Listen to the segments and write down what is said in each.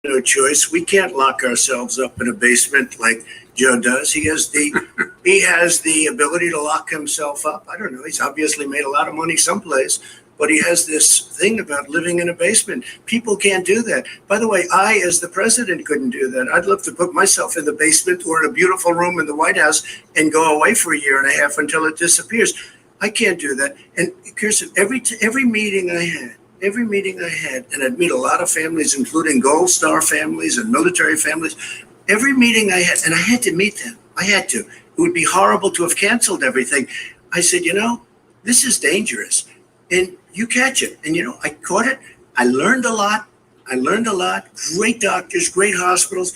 no choice. We can't lock ourselves up in a basement like Joe does. He has the ability to lock himself up. I don't know. He's obviously made a lot of money someplace, but he has this thing about living in a basement. People can't do that. By the way, I, as the president, couldn't do that. I'd love to put myself in the basement or in a beautiful room in the White House and go away for a year and a half until it disappears. I can't do that. And Kirsten, every meeting I had, and I'd meet a lot of families, including Gold Star families and military families. Every meeting I had, and I had to meet them. I had to. It would be horrible to have canceled everything. I said, this is dangerous. And you catch it. And, I caught it. I learned a lot. Great doctors, great hospitals.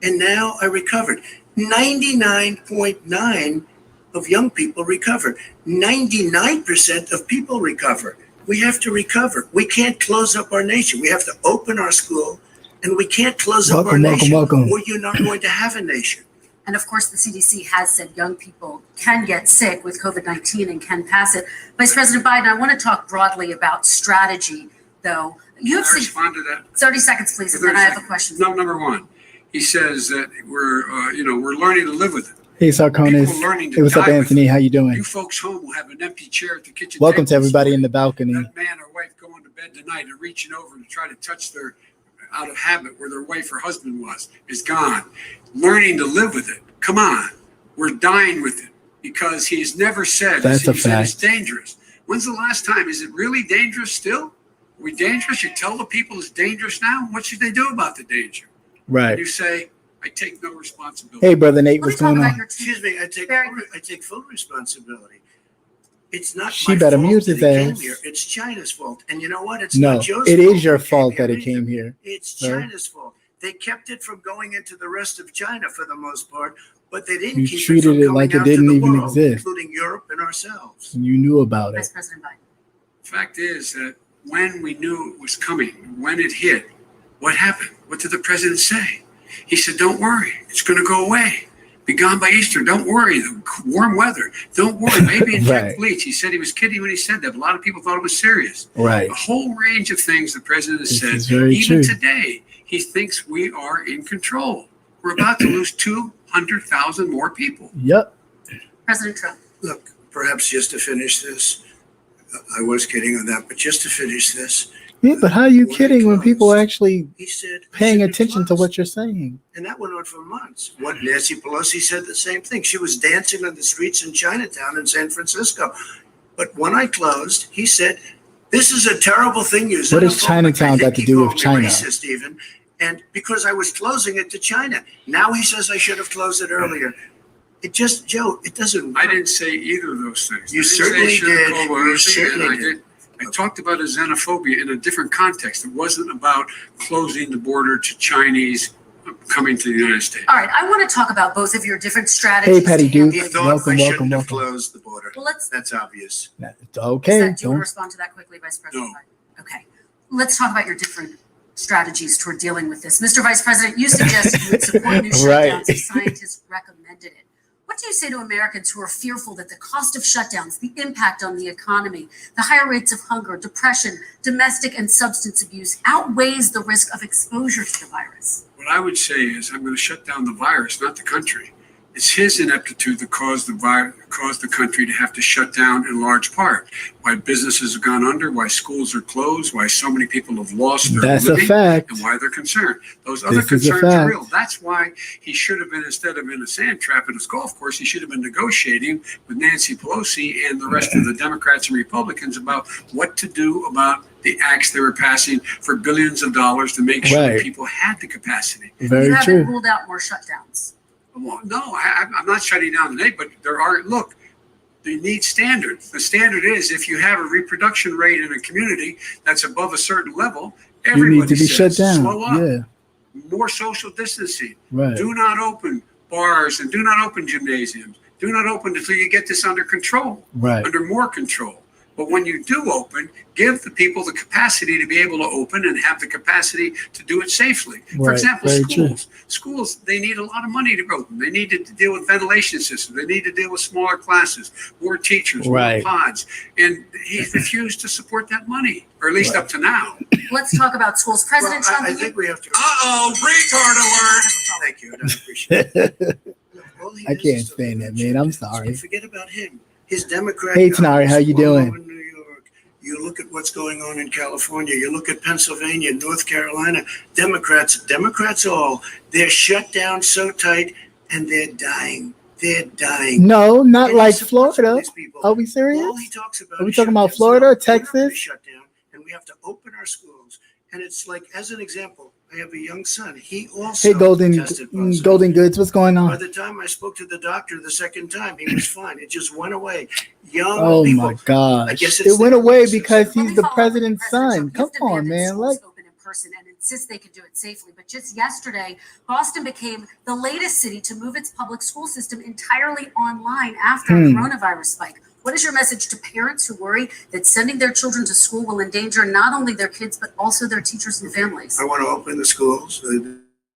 And now I recovered. 99.9 of young people recover. 99% of people recover. We have to recover. We can't close up our nation. We have to open our school, and we can't close up our nation, or you're not going to have a nation. And of course, the CDC has said young people can get sick with COVID-19 and can pass it. Vice President Biden, I want to talk broadly about strategy, though. Can I respond to that? 30 seconds, please, and then I have a question. No, number one, he says that we're learning to live with it. Hey, Sarkonis. Hey, what's up, Anthony? How you doing? You folks home will have an empty chair at the kitchen. Welcome to everybody in the balcony. That man or wife going to bed tonight and reaching over to try to touch their out of habit where their wife or husband was is gone. Learning to live with it. Come on. We're dying with it because he's never said it's dangerous. When's the last time? Is it really dangerous still? Are we dangerous? You tell the people it's dangerous now? What should they do about the danger? Right. And you say, I take no responsibility. Hey, Brother Nate, what's going on? Excuse me, I take full responsibility. It's not she my better fault mute that his he came ass. here. It's China's fault. And you know what? It's No, not Joe's it fault is your he fault came that here it came either. here. It's sir. China's fault. They kept it from going into the rest of China for the most part, but they didn't You keep treated it it from like coming it out to didn't the even world, exist. including Europe and ourselves. And you knew about Vice it. President Biden. The fact is that when we knew it was coming, when it hit, what happened? What did the president say? He said, don't worry, it's going to go away. Be gone by Easter. Don't worry. The warm weather. Don't worry. Maybe inject Right. bleach. He said he was kidding when he said that. But a lot of people thought it was serious. Right. A whole range of things the president has This said. is very Even true. today, he thinks we are in control. We're about to lose 200,000 more people. Yep. President Trump. Look, perhaps just to finish this, I was kidding on that, but just to finish this, Yeah, but how are you When kidding it when people closed, actually he said, paying it attention to closed. what you're saying? And that went on for months. What Nancy Pelosi said the same thing. She was dancing on the streets in Chinatown in San Francisco. But when I closed, he said, this is a terrible thing. You're What does xenophobic." Chinatown I got think to he do with called me China? Racist even. And because I was closing it to China. Now he says I should have closed it earlier. It just, Joe, it doesn't work. I didn't say either of those things. You I didn't say certainly should have did. called You everything, certainly and I did. I talked about a xenophobia in a different context. It wasn't about closing the border to Chinese coming to the United States. All right, I want to talk about both of your different strategies. Hey, Patty to Duke. He handle- thought I shouldn't have welcome. closed the border. Well, let's. That's obvious. Okay. Do you want to Don't. respond to that quickly, Vice President No. Biden? Okay. Let's talk about your different strategies toward dealing with this. Mr. Vice President, you suggested you would support new Right. shutdowns if scientists recommended it. What do you say to Americans who are fearful that the cost of shutdowns, the impact on the economy, the higher rates of hunger, depression, domestic and substance abuse outweighs the risk of exposure to the virus? What I would say is I'm going to shut down the virus, not the country. It's his ineptitude that caused the country to have to shut down in large part. Why businesses have gone under, why schools are closed, why so many people have lost their That's a living, fact. and why they're concerned. Those other This is a concerns are fact. real. That's why he should have been, instead of in a sand trap at his golf course, he should have been negotiating with Nancy Pelosi and the rest of the Democrats and Republicans about what to do about the acts they were passing for billions of dollars to make sure that Right. people had the capacity. Very you haven't true. ruled out more shutdowns. Well, no, I'm not shutting down today, but they need standards. The standard is if you have a reproduction rate in a community that's above a certain level, You everybody need to be shut says, down. slow up, Yeah. more social distancing. Right. Do not open bars and do not open gymnasiums. Do not open until you get this under control, Right. under more control. But when you do open, give the people the capacity to be able to open and have the capacity to do it safely. For Right, example, very true. schools, they need a lot of money to open. They need to deal with ventilation systems. They need to deal with smaller classes, more teachers, Right. more pods. And he refused to support that money, or at least Right. up to now. Let's talk about schools. President Well, Trump, I think we have to. Uh-oh, retard alert. Thank you. I appreciate it. All he I does can't is talk stand about that, man. I'm shutdowns. sorry. Forget about him. His Democrat. Hey, Tanari, how you governors all doing? over New York. You look at what's going on in California. You look at Pennsylvania, North Carolina. Democrats all. They're shut down so tight, and they're dying. They're dying. No, not And he like supports all Florida. these people. Are we serious? All he talks about Are we is talking about shutdowns. Florida, No, we're not gonna Texas? shut down, and we have to open our schools. And it's like, as an example, I have a young son. He also Hey, Golden tested positive. Golden Goods, what's going By on? the time I spoke to the doctor the second time, he was fine. It just went away. Young Oh people. my gosh. I guess It it's went the away immune because system. let he's me the follow up with you, president's President son. Trump. Come You've on, demanded man. schools Like, open in person and insist they can do it safely. But just yesterday, Boston became the latest city to move its public school system entirely online after a coronavirus spike. What is your message to parents who worry that sending their children to school will endanger not only their kids, but also their teachers and families? I want to open the schools.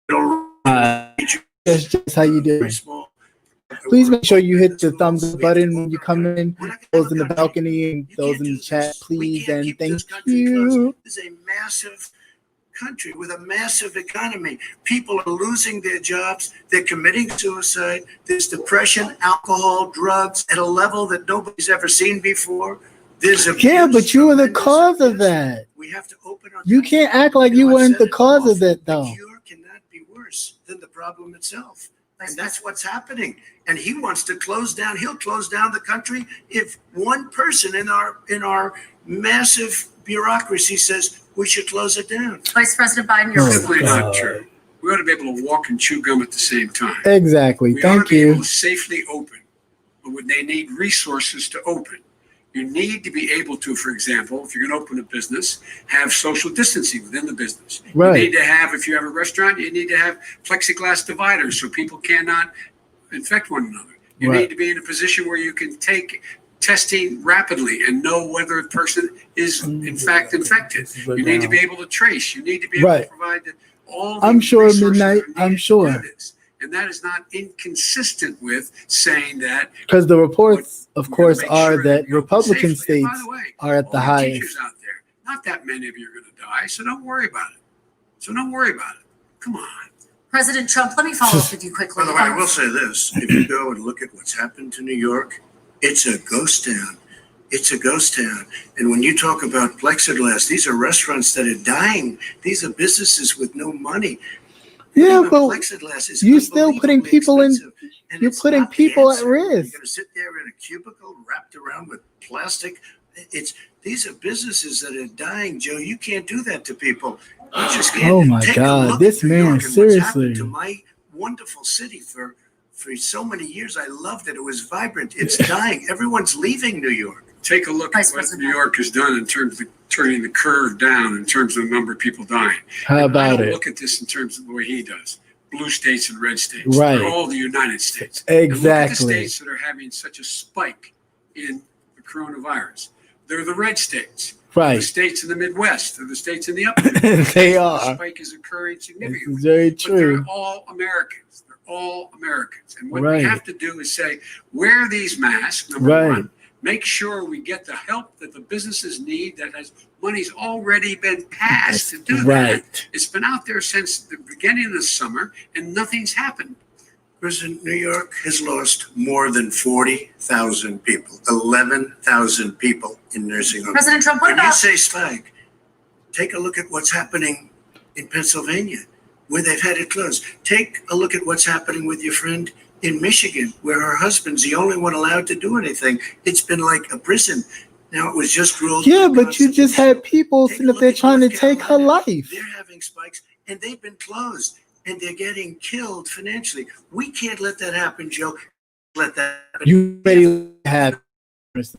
Don't that's just how you do very it. small. Please make sure you hit the thumbs up button when you come in. Those in the balcony and You those can't in the do chat, this. We please can't and keep thank this country closed. you. This is a massive country with a massive economy. People are losing their jobs. They're committing suicide. There's depression, alcohol, drugs at a level that nobody's ever seen before. There's abuse, Yeah, but you were the tremendous cause of abuse. that. We have to open our You country. can't act like You you know, I've weren't said the it cause of often. it, The though. cure cannot be worse than the problem itself. Vice And that's what's happening. And he wants to close down. He'll close down the country if one person in our massive bureaucracy says we should close it down. Vice President Biden, your Oh, Simply response. not true. We ought to be able to walk and chew gum at the same time. Exactly. We ought Thank to be able you. to safely open, but they need resources to open. You need to be able to, for example, if you're going to open a business, have social distancing within the business. Right. You need to have, if you have a restaurant, you need to have plexiglass dividers so people cannot infect one another. You Right. need to be in a position where you can take testing rapidly and know whether a person is in fact infected. You need to be able to trace. You need to be able Right. to provide all the I'm sure, resources that Midnight, are I'm needed sure. to do this. And that is not inconsistent with saying that Because the reports, of we're course, gonna make are sure that we open Republican safely. And by states the way, are at the all you teachers highest. out there, not that many of you are going to die, so don't worry about it. Come on. President Trump, let me follow up with you quickly. By the way, I will say this. If you go and look at what's happened to New York, it's a ghost town. It's a ghost town. And when you talk about plexiglass, these are restaurants that are dying. These are businesses with no money. Yeah, Even but plexiglass is you're still putting unbelievably people in- expensive. And you're it's putting not people at cancer. You're risk. going to sit there in a cubicle wrapped around with plastic. These are businesses that are dying, Joe. You can't do that to people. You just can't. Oh my Take a God, look this at New man, York and what's happened seriously. to my wonderful city for so many years. I loved it. It was vibrant. It's dying. Everyone's leaving New York. Take a look Vice at what President New York has done in terms of turning the curve down in terms of the number of people dying. How I about don't it? look at this in terms of the way he does. Blue states and red states. Right. They're all the United States. And look at the Exactly. states that are having such a spike in the coronavirus. They're the red states. The Right. states in the Midwest. They're the states in the upper Midwest. They The are. spike is occurring This significantly. is very But true. they're all Americans. They're all Americans. And what Right. we have to do is say, wear these masks, number Right. one. Make sure we get the help that the businesses need that has money's already been passed to do that. Right. It's been out there since the beginning of the summer and nothing's happened. Listen, New York has lost more than 40,000 people, 11,000 people in nursing homes. President Trump, what When you about say spike, take a look at what's happening in Pennsylvania, where they've had it closed. Take a look at what's happening with your friend in Michigan, where her husband's the only one allowed to do anything. It's been like a prison. Now it was just ruled. Yeah, but you just had people Take a sitting up look there at trying to North take her Carolina. life. They're having spikes, and they've been closed, and they're getting killed financially. We can't let that happen, Joe. Let that happen. You already have.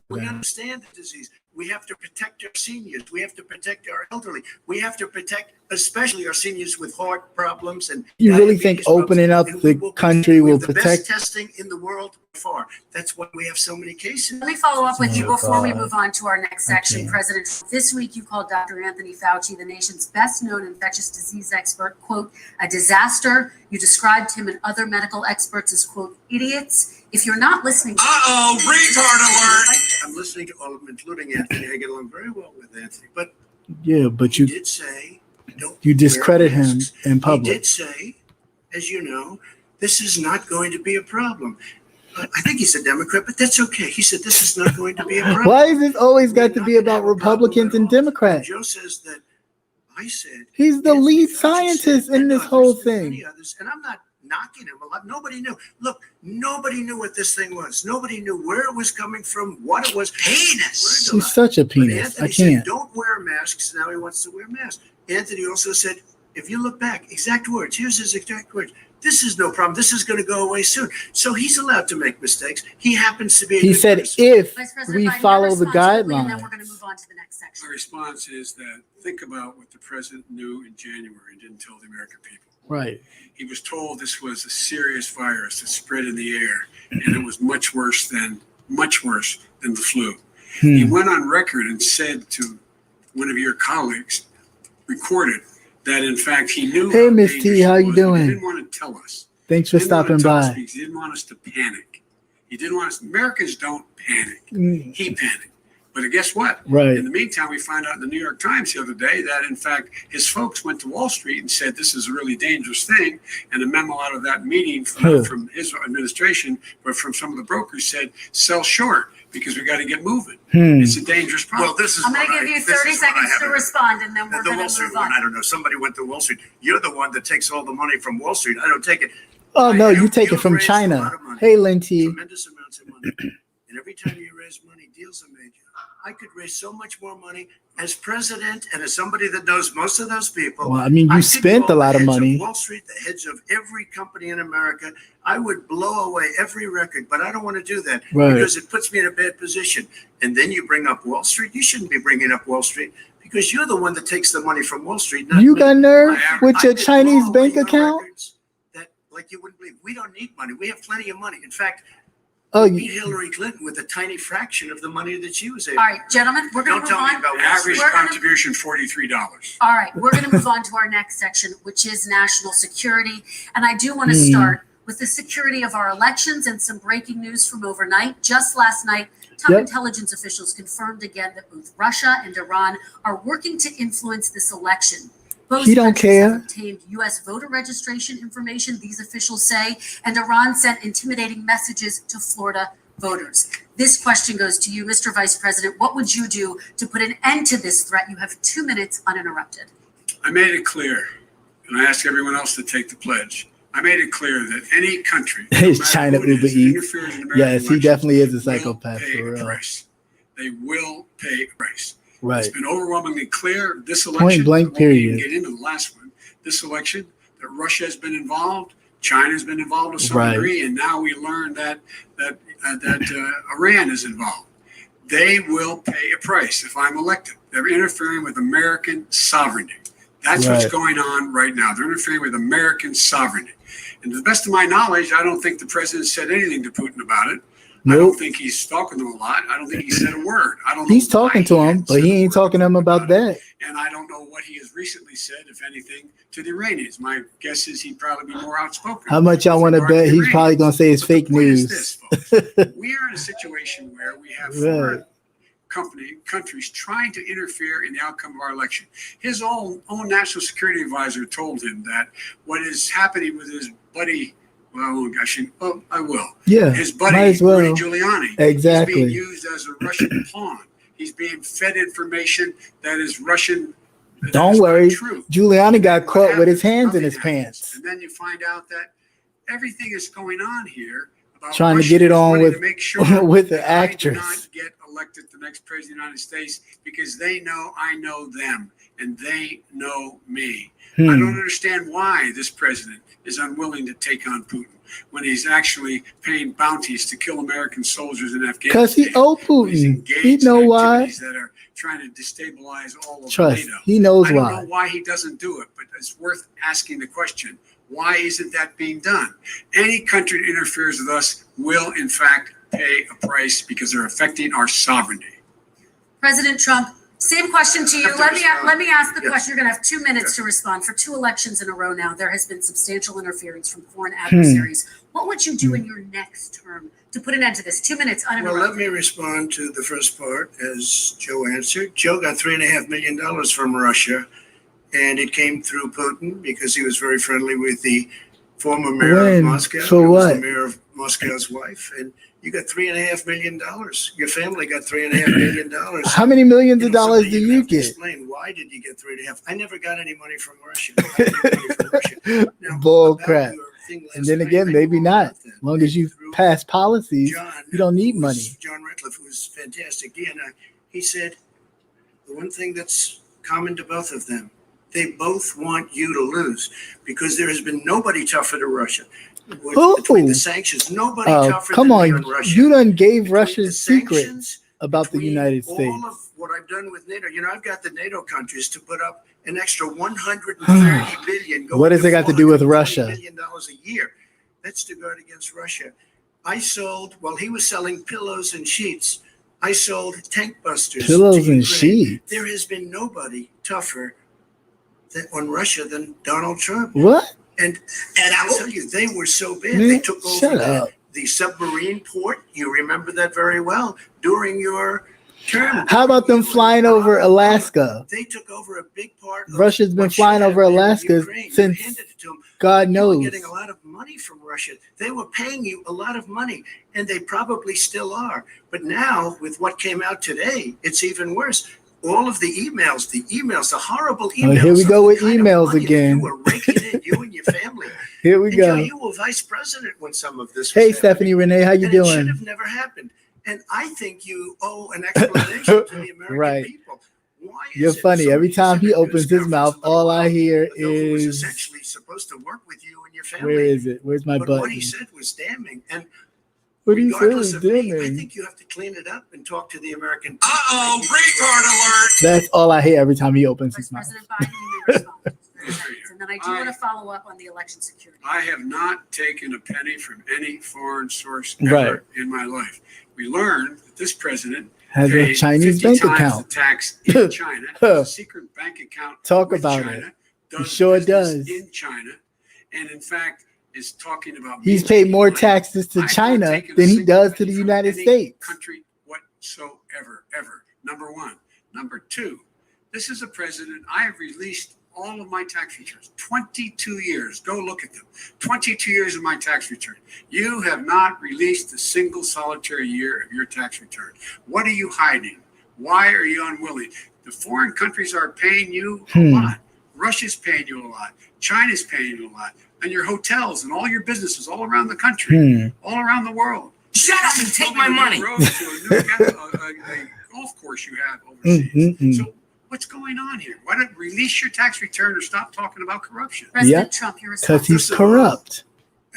We understand the disease. We have to protect our seniors. We have to protect our elderly. We have to protect especially our seniors with heart problems and You really think diabetes problems. opening up And we the country we will have the protect? best testing in the world far. That's why we have so many cases. Let me follow up with you Oh, before we God. move on to our next section. Okay. President, this week you called Dr. Anthony Fauci, the nation's best known infectious disease expert, quote, a disaster. You described him and other medical experts as, quote, idiots. If you're not listening, Uh-oh, retard alert. I'm listening to all of them, including Anthony. I get along very well with Anthony, but Yeah, but he you did say, don't you discredit wear him masks. in He public. did say, as you know, this is not going to be a problem. I think he's a Democrat, but that's okay. He said this is not going to be a problem. Why is this always We're got to not be gonna about have a problem Republicans at and all. Democrats? Joe says that I said He's the Anthony lead Fauci scientist said, in and this others, whole and many thing. others, and I'm not knocking him a lot. Nobody knew. Look, nobody knew what this thing was. Nobody knew where it was coming from, what it was. Penis. Learned a He's lot. such a But penis. I Anthony said, can't. don't wear masks. Now he wants to wear masks. Anthony also said, if you look back, exact words, here's his exact words. This is no problem. This is going to go away soon. So he's allowed to make mistakes. He happens to be a He good said person. if Vice President we Biden, your follow the response quickly, and then guidelines. we're going to move on to the next section. My response is that think about what the president knew in January and didn't tell the American people. Right. He was told this was a serious virus that spread in the air, and it was much worse than the flu. He Hmm. went on record and said to one of your colleagues, recorded, that in fact he knew. Hey, how Miss dangerous T, how it you was, but doing? He didn't want to tell us. Thanks for He didn't want to stopping tell us by. because he didn't want us to panic. He didn't want us. Americans don't panic. Mm, He panicked. But guess what? Right. In the meantime, we found out in the New York Times the other day that, in fact, his folks went to Wall Street and said this is a really dangerous thing. And a memo out of that meeting from his administration, but from some of the brokers said, sell short because we got to get moving. Hmm. It's a dangerous problem. Well, this is I'm going to what give you this is 30 what I seconds to haven't- respond, and then we're The going Wall to Street move one, I on. don't know. Somebody went to Wall Street. You're the one that takes all the money from Wall Street. I don't take it. Oh no, you take it You've from raised a lot China. of money. Hey, Linty. Tremendous amounts of money. And every time you raise money, deals are made. I could raise so much more money as president and as somebody that knows most of those people. Well, I mean, I you could spent go a lot of the heads money. Wall Street, the heads of every company in America. I would blow away every record, but I don't want to do that Right. because it puts me in a bad position. And then you bring up Wall Street. You shouldn't be bringing up Wall Street because you're the one that takes the money from Wall Street. Not You me. got nerve I- with I your could Chinese blow away bank your account? records that, like you wouldn't believe. We don't need money. We have plenty of money. In fact, Oh, we beat you, Hillary Clinton with a tiny fraction of the money that she was able. All right, gentlemen, we're going Don't to move tell me on. about Wall Average Street. We're gonna- contribution, $43. All right, we're going to move on to our next section, which is national security. And I do want to Hmm. start with the security of our elections and some breaking news from overnight. Just last night, top Yep. intelligence officials confirmed again that both Russia and Iran are working to influence this election. Both He don't countries care. have obtained U.S. voter registration information, these officials say, and Iran sent intimidating messages to Florida voters. This question goes to you, Mr. Vice President. What would you do to put an end to this threat? You have 2 minutes uninterrupted. I made it clear, and I ask everyone else to take the pledge. I made it clear that any country, no It's matter China who it Uber is, that Eats. interferes in American Yes, he elections definitely is a will psychopath pay for a real. price. They will pay a price. Right. It's been overwhelmingly clear this Point election. blank, I won't even period. get into the last one. This election, that Russia has been involved, China has been involved to some Right. degree, and now we learned that Iran is involved. They will pay a price if I'm elected. They're interfering with American sovereignty. That's what's Right. going on right now. They're interfering with American sovereignty. And to the best of my knowledge, I don't think the president said anything to Putin about it. I don't Nope. think he's talking to him a lot. I don't think he said a word. I don't know. He's talking why to him, hadn't but said he a ain't word talking to him about it. that. And I don't know what he has recently said, if anything, to the Iranians. My guess is he'd probably be more outspoken. How much y'all want to with regard bet? the He's probably gonna say it's But the fake point is news. this, folks. We are in a situation where we have foreign Right. countries trying to interfere in the outcome of our election. His own national security advisor told him that what is happening with his buddy, well, I will. Yeah, His buddy, might as well. Rudy Giuliani, Exactly. is being used as a Russian pawn. He's being fed information that is Russian. that Don't is not worry. true. Giuliani got What caught with his happens? hands in Nothing his happens. pants. And then you find out that everything is going on here about Trying to get it on wanting with- to make sure with the that I do actress. not get elected the next president of the United States because they know I know them and they know me. I don't understand why this president is unwilling to take on Putin when he's actually paying bounties to kill American soldiers in Afghanistan. Because he owed Putin. He know why. That are trying to destabilize all of Trust. NATO. He knows I don't why. know why he doesn't do it, but it's worth asking the question. Why isn't that being done? Any country that interferes with us will, in fact, pay a price because they're affecting our sovereignty. President Trump, same question to you. Let me ask the Yes. question. You're going to have 2 minutes to respond. For 2 elections in a row now, there has been substantial interference from foreign adversaries. What would you do in your next term to put an end to this? 2 minutes Well, uninterrupted. let me respond to the first part as Joe answered. Joe got $3.5 million from Russia, and it came through Putin because he was very friendly with the former mayor of When? Moscow. For who was what? the mayor of Moscow's wife, and you got $3.5 million. Your family got $3.5 million. How many millions of dollars somebody do you you have to get? explain why did you get 3.5? I never got any money from Russia. I got any money from Russia. Now, Bull about crap. your thing And last then night, again, I maybe know not. about that. As long as you Through pass policies, John, you don't need who was- money. John Ratcliffe, who was fantastic. He said, the one thing that's common to both of them, they both want you to lose because there has been nobody tougher to Russia. Between the sanctions, nobody tougher Come than me on. on Russia. You done gave Between Russia's the secrets sanctions, about the between United all States. of what I've done with NATO, I've got the NATO countries to put up an extra 130 billion. What does it got to do with $420 Russia? million a year. That's to guard against Russia. I sold, while he was selling pillows and sheets, I sold tank busters. Pillows to and Ukraine. sheets. There has been nobody tougher on Russia than Donald Trump. What? And I'll tell you, they were so bad. Man, They took shut over up. the submarine port. You remember that very well during your term. How about them You were flying over Obama. Alaska? They took over a big part. Of Russia's been what should flying have over been Alaska Ukraine. You since handed it to them. God You were knows. getting a lot of money from Russia. They were paying you a lot of money, and they probably still are. But now, with what came out today, it's even worse. All of the emails, the horrible emails. here we of go the with kind of emails money that again. You were raking in, you and your family. Here we And Joe, go. you were vice president when some of this was Hey, happening. Stephanie Renee, how you And it should doing? have never happened. And I think you owe an explanation to the American Right. people. Why is You're it funny. so Every many time he news opens his conference mouth, a little all I while hear ago who was is, essentially supposed to work with you and your family. where is it? Where's my But what button? he said was damning. And What do you say regardless was of me, I damning? think you have to clean it up and talk to the American people. Uh-oh, retard alert! That's all I hear every time he opens Vice his mouth. President Biden, you may respond. And then I do want to follow up on the election security. I have not taken a penny from any foreign source ever Right. in my life. We learned that this president Has a paid Chinese 50 bank times account. the tax in China, has a secret bank account. Talk with about China, He does sure business does. in China, and in fact is talking about. He's me paid more money. taxes to I've not China taken a than he single does to penny the from United any States. country whatsoever, ever. Number one. Number two, this is a president. I have released all of my tax returns. 22 years. Go look at them. 22 years of my tax return. You have not released a single solitary year of your tax return. What are you hiding? Why are you unwilling? The foreign countries are paying you a lot. Russia's paying you a lot. China's paying you a lot. And your hotels and all your businesses all around the country, all around the world. Shut up and take my money. Road to a golf course you have overseas. So what's going on here? Why don't release your tax return or stop talking about corruption? President Trump, your response. Because he's First of all, corrupt.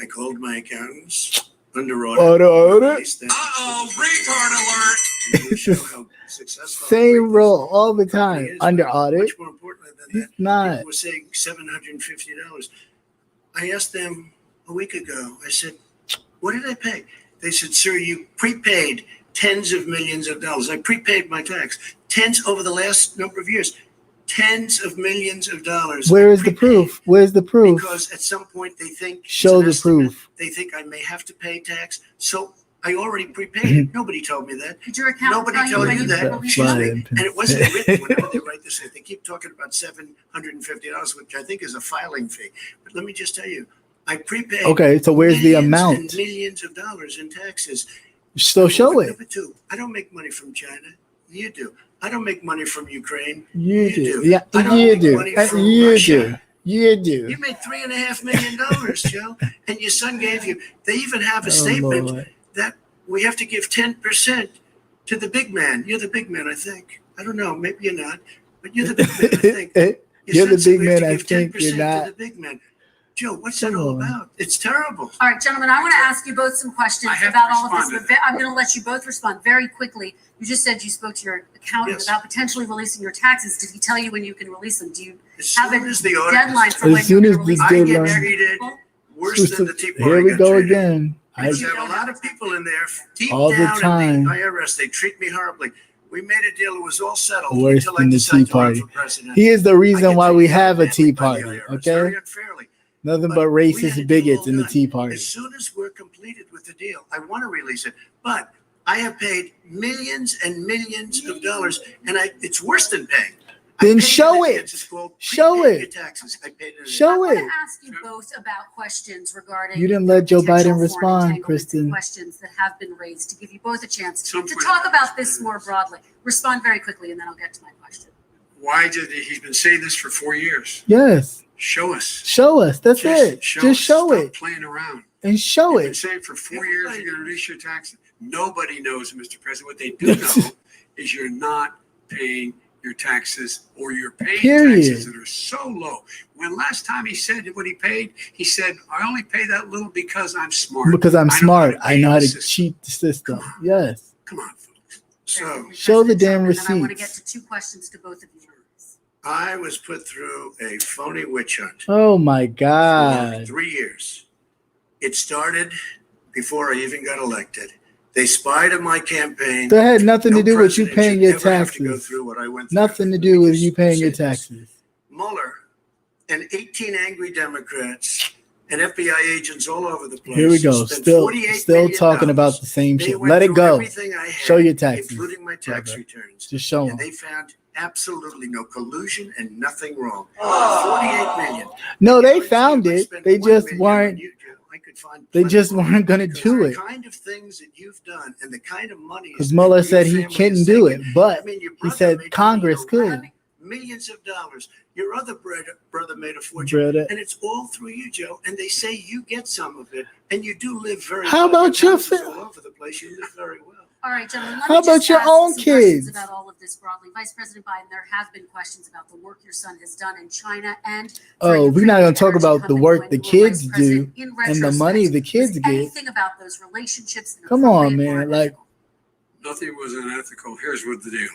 I called my accountants under audit. Order. Released them. Uh-oh, retard alert. To show how successful Same role all the the time. company is. Under But audit. Much more importantly than He's that, not. people were saying $750. I asked them a week ago, I said, what did I pay? They said, sir, you prepaid tens of millions of dollars. I prepaid my tax. Tens over the last number of years. Tens of millions of dollars. Where I is the prepaid. proof? Where's the proof? Because at some point they think it's Show an the estimate. proof. They think I may have to pay tax. So I already prepaid it. Nobody told me that. Did your accountant Nobody tell you told when you that. released Excuse it? me. And it wasn't written whenever they write this. They keep talking about $750, which I think is a filing fee. But let me just tell you, I prepaid. Okay, so where's the millions amount? and millions of dollars in taxes. So show it. Number two, I don't make money from China. You do. I don't make money from Ukraine. You do. do. Yeah, I don't you make do. money from You Russia. do. You do. You made $3.5 million, Joe, and your son gave you. They even have a Oh, statement Lord. that we have to give 10% To the big man. You're the big man, I think. I don't know. Maybe you're not. But you're the big man, I think. You're the said big we have man, to I give think. 10% You're not. To the big man. Joe, what's that Come all on. about? It's terrible. All right, gentlemen, I want to ask you both some questions I have about to all of this. respond to But I'm going to let you both respond very quickly. You just said you spoke to your accountant Yes. about potentially releasing your taxes. Did he tell you when you can release them? Do you As have soon a as the audit deadline for As when soon you're as going to release the I them? get deadline- treated worse than the Tea Party. Here we got go treated. again. Because you have a lot of people in there deep All the down time. in the IRS. They treat me horribly. We made a deal. It was all settled Worse until I than the decided Tea to run Party. for president. He is the I reason get why we treated have a badly Tea by the Party, IRS, okay? very unfairly. Nothing But but we had racist a deal bigots all in the done. Tea Party. As soon as we're completed with the deal, I want to release it. But I have paid millions and millions of dollars, and it's worse than paying. I Then paid show in it. advance. It's called Show prepaying it. your taxes. I paid it. Show I want it. to ask you both about questions regarding You didn't let Joe potential Biden foreign respond, entanglements and Kristen. questions that have been raised to give you both a chance Some to point talk of about this more broadly. Respond very quickly, and then I'll get to my question. Why did he's been saying this for 4 years? Yes. Show us. Show us. That's it. Just us. show Stop it playing around. and show You've been it. saying for 4 years you're going to release your taxes. Nobody knows, Mr. President. What they do know is you're not paying your taxes, or you're paying Period. taxes that are so low. When last time he said what he paid, he said, I only pay that little because I'm smart. Because I'm smart. I know how to game the system. cheat the system. Come on. Yes. Come on, folks. So Show the President damn Trump, and then I want to get receipts. to two questions to both of you. I was put through a phony witch hunt. Oh my For God. 3 years. It started before I even got elected. They spied on my campaign. That had nothing to No do with you president paying should your ever have to go taxes. through what I went through. Nothing to do with Because you paying your say this, taxes. Mueller and 18 angry Democrats and FBI agents all over the place. Here we go. spent Still $48 talking million. about the same They shit. went Let it through go. everything I had, Show your taxes, including my tax brother. returns. Just show And them. they found absolutely no collusion and nothing wrong. 48 million. No, they You know, found if I it. spent They 1 just million on weren't. you, Joe, I could find They plenty just more. weren't going to Because do the it kind of things that you've done and the kind of money because Mueller said he couldn't do it, but your he brother said made Congress millions could. millions of dollars. Your other brother made a fortune, Brother. and it's all through you, Joe. And they say you get some of it, and you do live very How well. about your houses fa- all over the place? You live very well. All right, gentlemen. Let How me about just your ask own some questions kids? about all of this broadly. Vice President Biden, there have been questions about the work your son has done in China and. for Oh, we're not Ukrainian going to talk energy about the company work when the you were kids vice do president. In and the money retrospect, the kids was get. anything about those relationships Come on, inappropriate or man. Like, unethical? Nothing was unethical. Here's what the deal.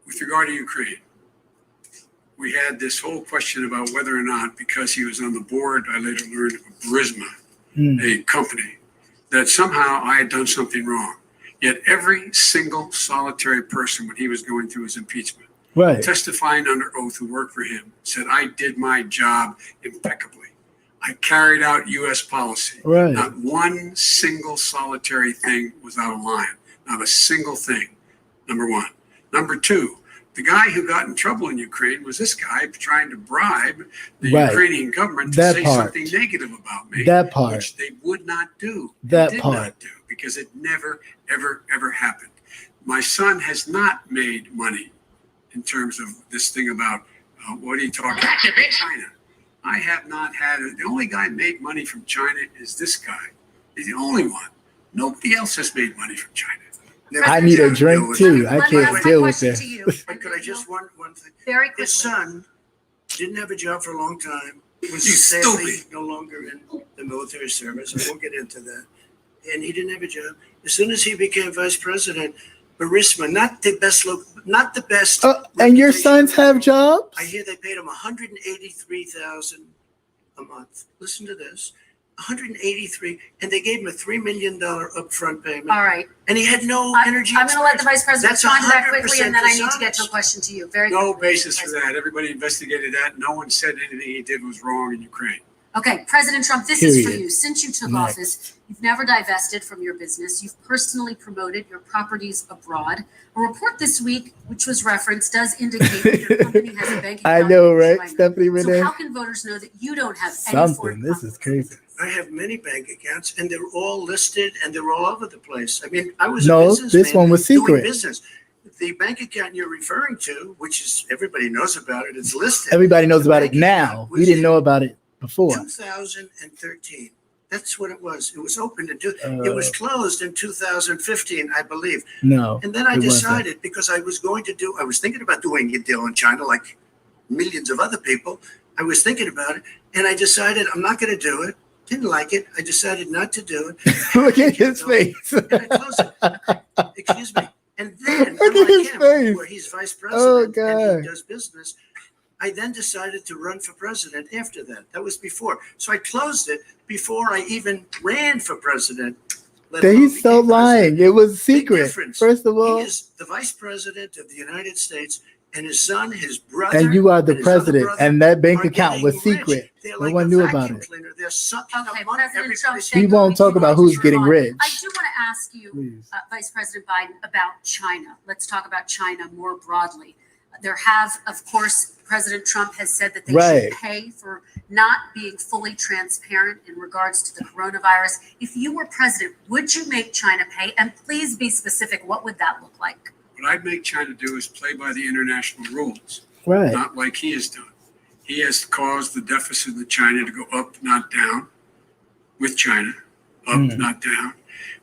With regard to Ukraine, we had this whole question about whether or not, because he was on the board, I later learned of Burisma, a company, that somehow I had done something wrong. Yet every single solitary person, when he was going through his impeachment, right. testifying under oath who worked for him, said, I did my job impeccably. I carried out U.S. policy. Right. Not one single solitary thing was out of line. Not a single thing. Number one. Number two, the guy who got in trouble in Ukraine was this guy trying to bribe the Right. Ukrainian government to That say part. something negative about me. That part. Which they would not do. That did part. not do, because it never, ever, ever happened. My son has not made money in terms of this thing about what are you talking about? China. I have not had it. The only guy who made money from China is this guy. He's the only one. Nobody else has made money from China. Now, I need a drink too. I Let me ask can't my deal with question this. to you. But could I just one thing? Very quickly. His son didn't have a job for a long time. Was You sadly stupid. no longer in the military service. I won't get into that. And he didn't have a job. As soon as he became vice president, Burisma, not the best. And your reputation sons in the have world. jobs? I hear they paid him $183,000 a month. Listen to this. 183, and they gave him a $3 million upfront payment, All right. and he had no energy. I'm going to let the vice president That's respond to that quickly, and then I 100% need to get to a dishonest. question to you. Very No quickly, basis Vice for that. Everybody investigated that. No one said anything he did was wrong in Ukraine. Okay, President Trump, this is for Period. you. Since you took Next. office, you've never divested from your business. You've personally promoted your properties abroad. A report this week, which was referenced, does indicate that your company has a bank account. I know, in right? China. Stephanie So Renee? how can voters know that you don't have any Something. foreign This is properties? crazy. I have many bank accounts, and they're all listed, and they're all over the place. I mean, I was a No, businessman this one was doing secret. business. The bank account you're referring to, which is everybody knows about it, it's listed. Everybody knows The about it bank now. account We was didn't in know about it before. 2013. That's what it was. It was open it was closed in 2015, I believe. No. And then I it wasn't. decided, because I was thinking about doing a deal in China like millions of other people. I was thinking about it, and I decided I'm not going to do it. Didn't like it. I decided not to do it. Look at his face. And I closed it. Excuse me. And then, Look at his him, face. where he's vice Oh, president God. and he does business, I then decided to run for president after that. That was before. So I closed it before I even ran for president. let alone He's so became lying. president. It was Big secret. difference. First of He all, is the vice president of the United States, and his son, his brother, and you are the and his other president, brother and that bank are account was getting rich. secret. They're No like one a knew vacuum about it. cleaner. They're sucking Okay, up money President every Trump, place. thank We you. won't talk about who's getting rich. I do want to ask you, Please. Vice President Biden, about China. Let's talk about China more broadly. There have, of course, President Trump has said that they Right. should pay for not being fully transparent in regards to the coronavirus. If you were president, would you make China pay? And please be specific. What would that look like? What I'd make China do is play by the international rules, Right. not like he has done. He has caused the deficit of China to go up, not down, with China, up, not down.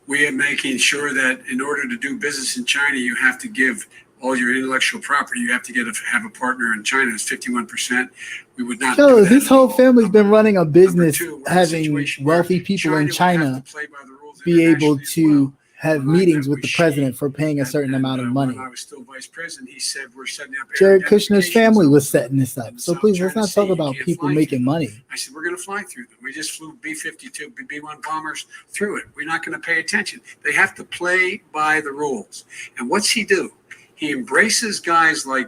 We are making sure that in order to do business in China, you have to give all your intellectual property. You have to have a partner in China. It's 51%. We would not. Yo, do that this at whole all. family's been running a business, Number two, we're in a having situation where wealthy people in would have China to play by the rules be able internationally as to well. have When I meetings met with the Xi president for paying a certain and, amount of money. When I was still vice president, he said we're setting up. Jared air Kushner's identification family was zones setting this up. in So South please, let's China not Sea. talk You about can't people fly making through them. money. I said, we're going to fly through them. We just flew B-52, B-1 bombers through it. We're not going to pay attention. They have to play by the rules. And what's he do? He embraces guys like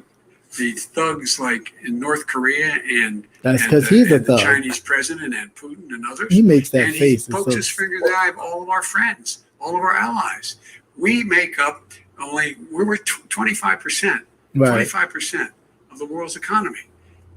the thugs like in North Korea and That's because he's a the thug. Chinese president and Putin and others. He makes that And he face. It's pokes so- his finger in the eye of all of our friends, all of our allies. We make up we're 25%, Right. 25% of the world's economy.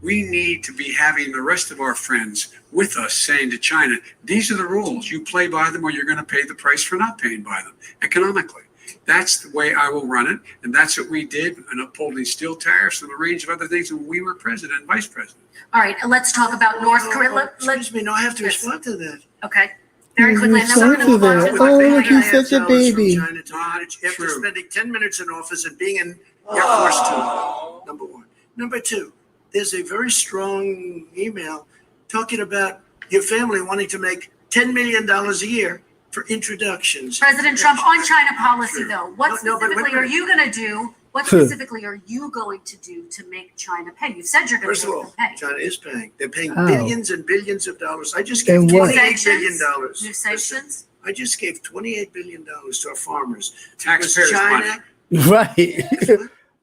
We need to be having the rest of our friends with us saying to China, these are the rules. You play by them or you're going to pay the price for not paying by them economically. That's the way I will run it. And that's what we did in upholding steel tariffs and a range of other things when we were president and vice president. All right, let's talk about North Korea. Excuse me, no, I have to Yes. respond to that. Okay, very quickly. And then we're going to Respond move to on that. to With North Oh, paying look, Korea. he's such a $1.5 from baby. China to manage after True. spending 10 minutes in office and being in Air Force Two. Number one. Number two, there's a very strong email talking about your family wanting to make $10 million a year for introductions. President Trump, on China policy, though, what No, but wait a specifically are minute. you going to do? What specifically are you going to do to make China pay? You've said you're going First to of make all, them pay. China is paying. They're paying How? billions and billions of dollars. I just gave And what? $28 billion. New sanctions? I just gave $28 billion to our farmers. Taxpayers' China, money. Right.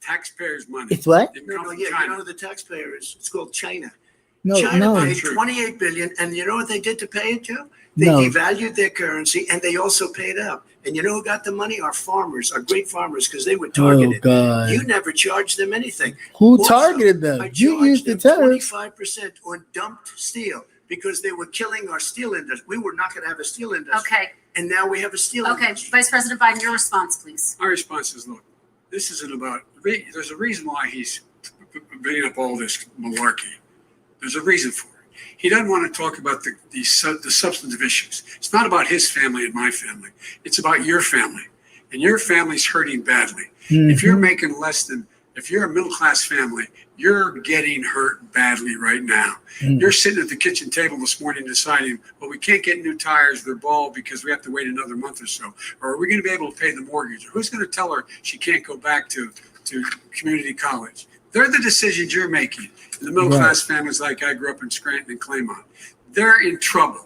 Taxpayers' money. It's what? Didn't No, come no, from yeah, you China. know who the taxpayer is? It's called China. No, China no. paid True. $28 billion, and you know what they did to pay it, Joe? They No. devalued their currency, and they also paid up. And you know who got the money? Our farmers, our great farmers, because they were Oh, targeted. God. You never charged them anything. Who Also, targeted them? I You used charged the them terrorists. 25% on dumped steel because they were killing our steel industry. We were not going to have a steel industry. Okay, And now we have a steel okay. industry. Vice President Biden, your response, please. My response is, look, this isn't about, there's a reason why he's bringing up all this malarkey. There's a reason for it. He doesn't want to talk about the substantive issues. It's not about his family and my family. It's about your family. And your family's hurting badly. If you're making less than, if you're a middle-class family, you're getting hurt badly right now. You're sitting at the kitchen table this morning deciding, well, we can't get new tires, they're bald because we have to wait another month or so. Or are we going to be able to pay the mortgage? Or who's going to tell her she can't go back to community college? They're the decisions you're making. And the middle-class families like I grew up in Scranton and Claymont, they're in trouble.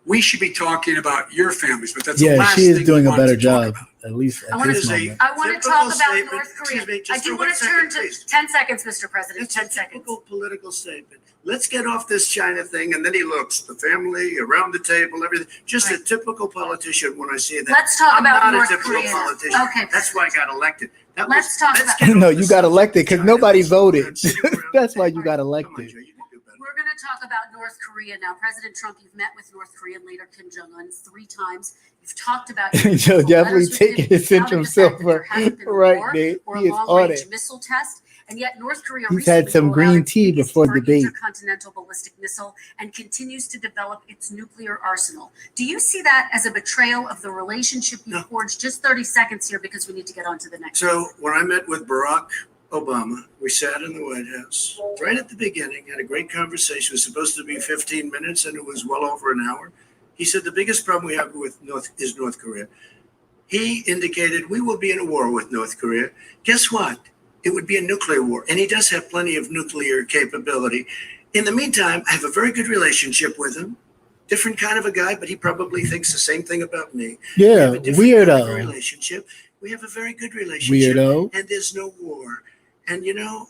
We should be talking about your families, but that's the Yeah, last she is thing doing we a want better to talk job, about. at least I at wanna this say- moment. I want to Typical talk about statement. North Korea. Excuse me, I just do for want one to turn second, to please. 10 seconds, Mr. President. It's 10 a seconds. typical political statement. Let's get off this China thing. And then he looks, the family, around the table, everything. Just a typical politician when I say that. Let's talk I'm about not North a typical Korea. politician. Okay. That's why I got elected. Let's talk about- get No, off you the got subject elected of because China. nobody Let's voted. sit around. That's why you got Come on, elected. Joe, you can do better. We're going to talk about North Korea now. President Trump, you've met with North Korean leader Kim Jong-un 3 times. You've talked about Joe definitely letters with him. taking his You've touted Centrum the fact that there Silver. hasn't been a Right, war Nate. or He a is on long-range it. missile test. And yet North Korea He's had recently some rolled out green its tea biggest before ever debate. intercontinental ballistic missile and continues to develop its nuclear arsenal. Do you see that as a betrayal of the relationship you No. forged? Just 30 seconds here because we need to get on to the next. So when I met with Barack Obama, we sat in the White House right at the beginning, had a great conversation. It was supposed to be 15 minutes and it was well over an hour. He said the biggest problem we have with North Korea. He indicated we will be in a war with North Korea. Guess what? It would be a nuclear war. And he does have plenty of nuclear capability. In the meantime, I have a very good relationship with him. Different kind of a guy, but he probably thinks the same thing about me. We Yeah, have a different kind of a weirdo. relationship. We have a very good relationship. Weirdo. And there's no war. And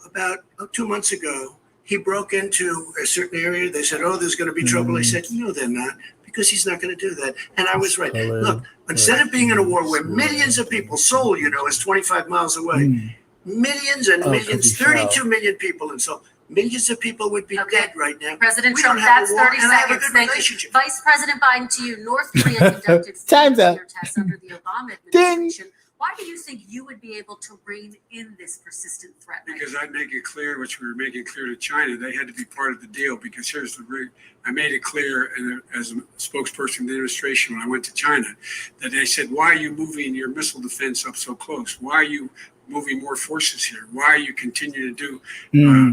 about 2 months ago, he broke into a certain area. They said, oh, there's going to be trouble. I said, no, they're not, because he's not going to do that. And I was right. Look, instead of being in a war where millions of people, Seoul, is 25 miles away, millions and millions, 32 million people in Seoul, millions of people would be dead right now. President We Trump, don't have that's a war, 30 and I have a seconds. good Thank you. relationship. Vice President Biden, to you. North Korea conducted Time's up. nuclear tests under the Obama Ding. administration. Why do you think you would be able to rein in this persistent threat? Because I'd make it clear, which we were making clear to China, they had to be part of the deal. Because here's I made it clear as a spokesperson of the administration when I went to China, that they said, why are you moving your missile defense up so close? Why are you moving more forces here? Why are you continuing to do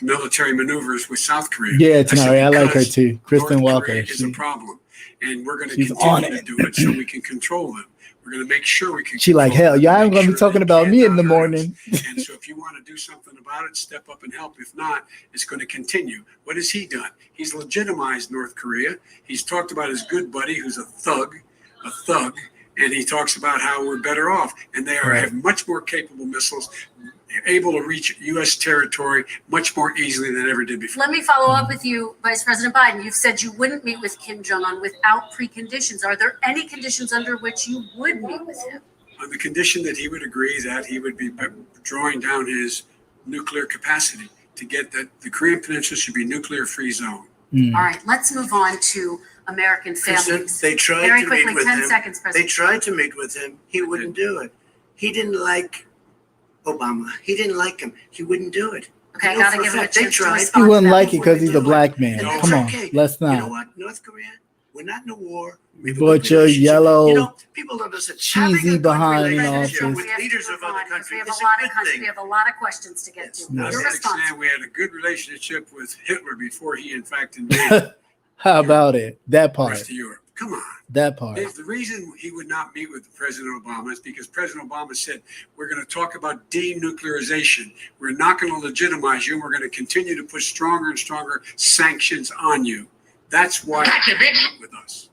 military maneuvers with South Korea? Yeah, Tanari, I like her "Because too. Kristen North Walker. Korea is a problem, and we're going to she's on continue to do it so we can control them. We're going to make sure we can. She like, control hell, them, y'all ain't make gonna be sure talking they about me in the cannot hurt morning. us." And so if you want to do something about it, step up and help. If not, it's going to continue. What has he done? He's legitimized North Korea. He's talked about his good buddy who's a thug, and he talks about how we're better off. And they have much more capable missiles, able to reach U.S. territory much more easily than ever did before. Let me follow up with you, Vice President Biden. You've said you wouldn't meet with Kim Jong-un without preconditions. Are there any conditions under which you would meet with him? On the condition that he would agree that he would be drawing down his nuclear capacity to get that the Korean Peninsula should be a nuclear-free zone. All right, let's move on to American families. They tried Very to quickly, meet with 10 him. seconds, They President. tried to meet with him. He wouldn't do it. He didn't like Obama. He didn't like him. He wouldn't do it. Okay, I You know, gotta for give a him a fact, they chance to tried. He respond. wouldn't to that like it before because we he's a do black man. And No. it's Come on, okay. let's You know not. what? North Korea, we're not in a war. We have a But good your relationship. yellow People don't understand. cheesy Having a good behind in relationship office. with leaders of other countries We have is a lot a of good countries. thing. We have a lot of questions to get to. Yes. Not Your to the response. extent we had a good relationship with Hitler before he, in fact, invaded How about it? That the part. rest of Europe. Come on. That part. The reason he would not meet with President Obama is because President Obama said, we're going to talk about denuclearization. We're not going to legitimize you. We're going to continue to put stronger and stronger sanctions on you. That's why he didn't meet with us.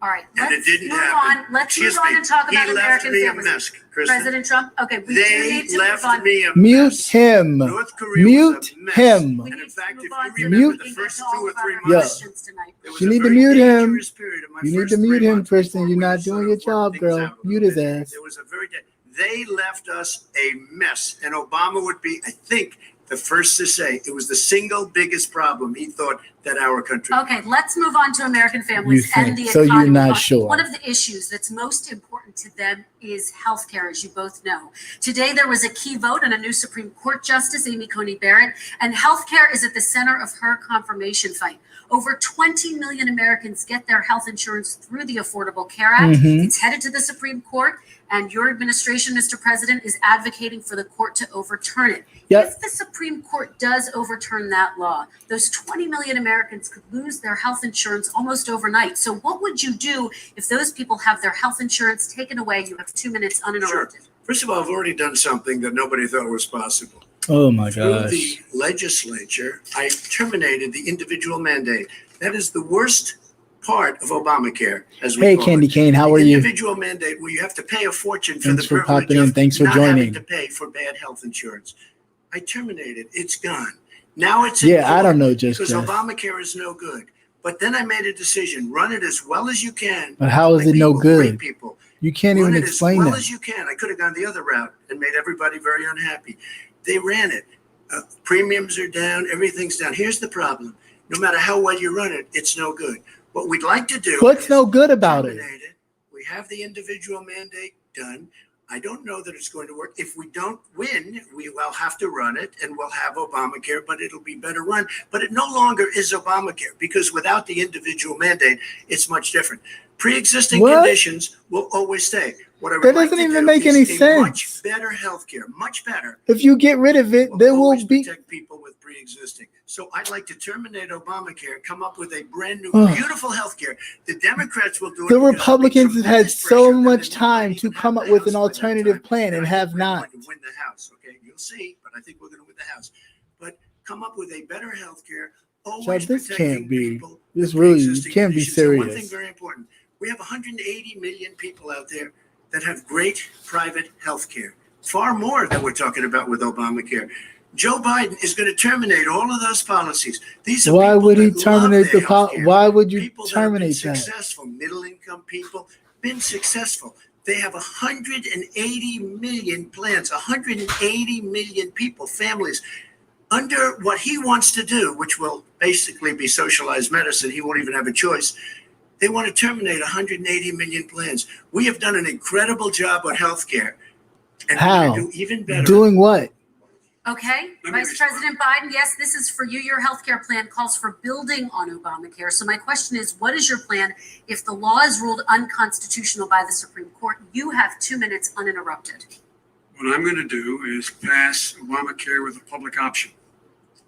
All right, And it let's didn't move happen. on. Let's Excuse move on me. and talk about He left American me a families. mess, Kristen. President Trump. Okay, we do They need to move left on. me a Mute mess. him. North Korea Mute was a mess. him. We And need in to fact, move if on you so remember that the we can first get to 2 all or of our 3 Yeah. months, questions tonight. it was You a need to very mute him. dangerous period of my You need first to mute 3 him, months Kristen. before You're we not sort doing of your worked job, things girl. out a Mute little his bit. ass. It was a very they left us a mess, and Obama would be, I think, the first to say it was the single biggest problem he thought that our country. Okay, let's move on to American families You and think. the So you're economy. not sure. One of the issues that's most important to them is healthcare, as you both know. Today, there was a key vote on a new Supreme Court Justice, Amy Coney Barrett, and healthcare is at the center of her confirmation fight. Over 20 million Americans get their health insurance through the Affordable Care Act. Mhm. It's headed to the Supreme Court, and your administration, Mr. President, is advocating for the court to overturn it. Yep. If the Supreme Court does overturn that law, those 20 million Americans could lose their health insurance almost overnight. So what would you do if those people have their health insurance taken away? You have 2 minutes uninterrupted. First of all, I've already done something that nobody thought was possible. Oh my Through gosh. the legislature, I terminated the individual mandate. That is the worst part of Obamacare, as we Hey, call Candy it. Cane, how The are you? individual mandate where you have to pay a fortune for Thanks the for privilege popping in. of Thanks for not joining. having to pay for bad health insurance. I terminated. It's gone. Now it's Yeah, I court don't know, just because Jeff. Obamacare is no good. But then I made a decision: run it as well as you can. But how is Like it no people, great good? people. You can't Run even it explain as well that. as you can. I could have gone the other route and made everybody very unhappy. They ran it. Premiums are down. Everything's down. Here's the problem: no matter how well you run it, it's no good. What we'd like to do. What's is no good about it? terminate it. We have the individual mandate done. I don't know that it's going to work. If we don't win, we will have to run it and we'll have Obamacare, but it'll be better run. But it no longer is Obamacare because without the individual mandate, it's much different. Pre-existing What? conditions will always stay. What I would That like doesn't to even do make is any a sense. much better healthcare, much better. If you get rid of it, there will always be. protect people with pre-existing. So I'd like to terminate Obamacare, come up with a brand new, Ugh. beautiful healthcare. The Democrats will do it. The because there'll be Republicans have had tremendous so pressure that much they time might to even come have up the with an House by that alternative time. plan and I have think we're not. going to win the House. Okay, you'll see, but I think we're going to win the House. But come up with a better healthcare. Always this protecting can't be- people this with really pre-existing can't be conditions. And one serious. thing very important: we have 180 million people out there that have great private health care, far more than we're talking about with Obamacare. Joe Biden is going to terminate all of those policies. These are Why people would he that love terminate their the healthcare. Why would you People that have been terminate that? successful, middle-income people, been successful. They have 180 million plans, 180 million people, families, under what he wants to do, which will basically be socialized medicine. He won't even have a choice. They want to terminate 180 million plans. We have done an incredible job on healthcare, and we're How? going to do even better. Doing what? Okay, Let me Vice respond. President Biden, yes, this is for you. Your healthcare plan calls for building on Obamacare. So my question is, what is your plan if the law is ruled unconstitutional by the Supreme Court? You have 2 minutes uninterrupted. What I'm going to do is pass Obamacare with a public option,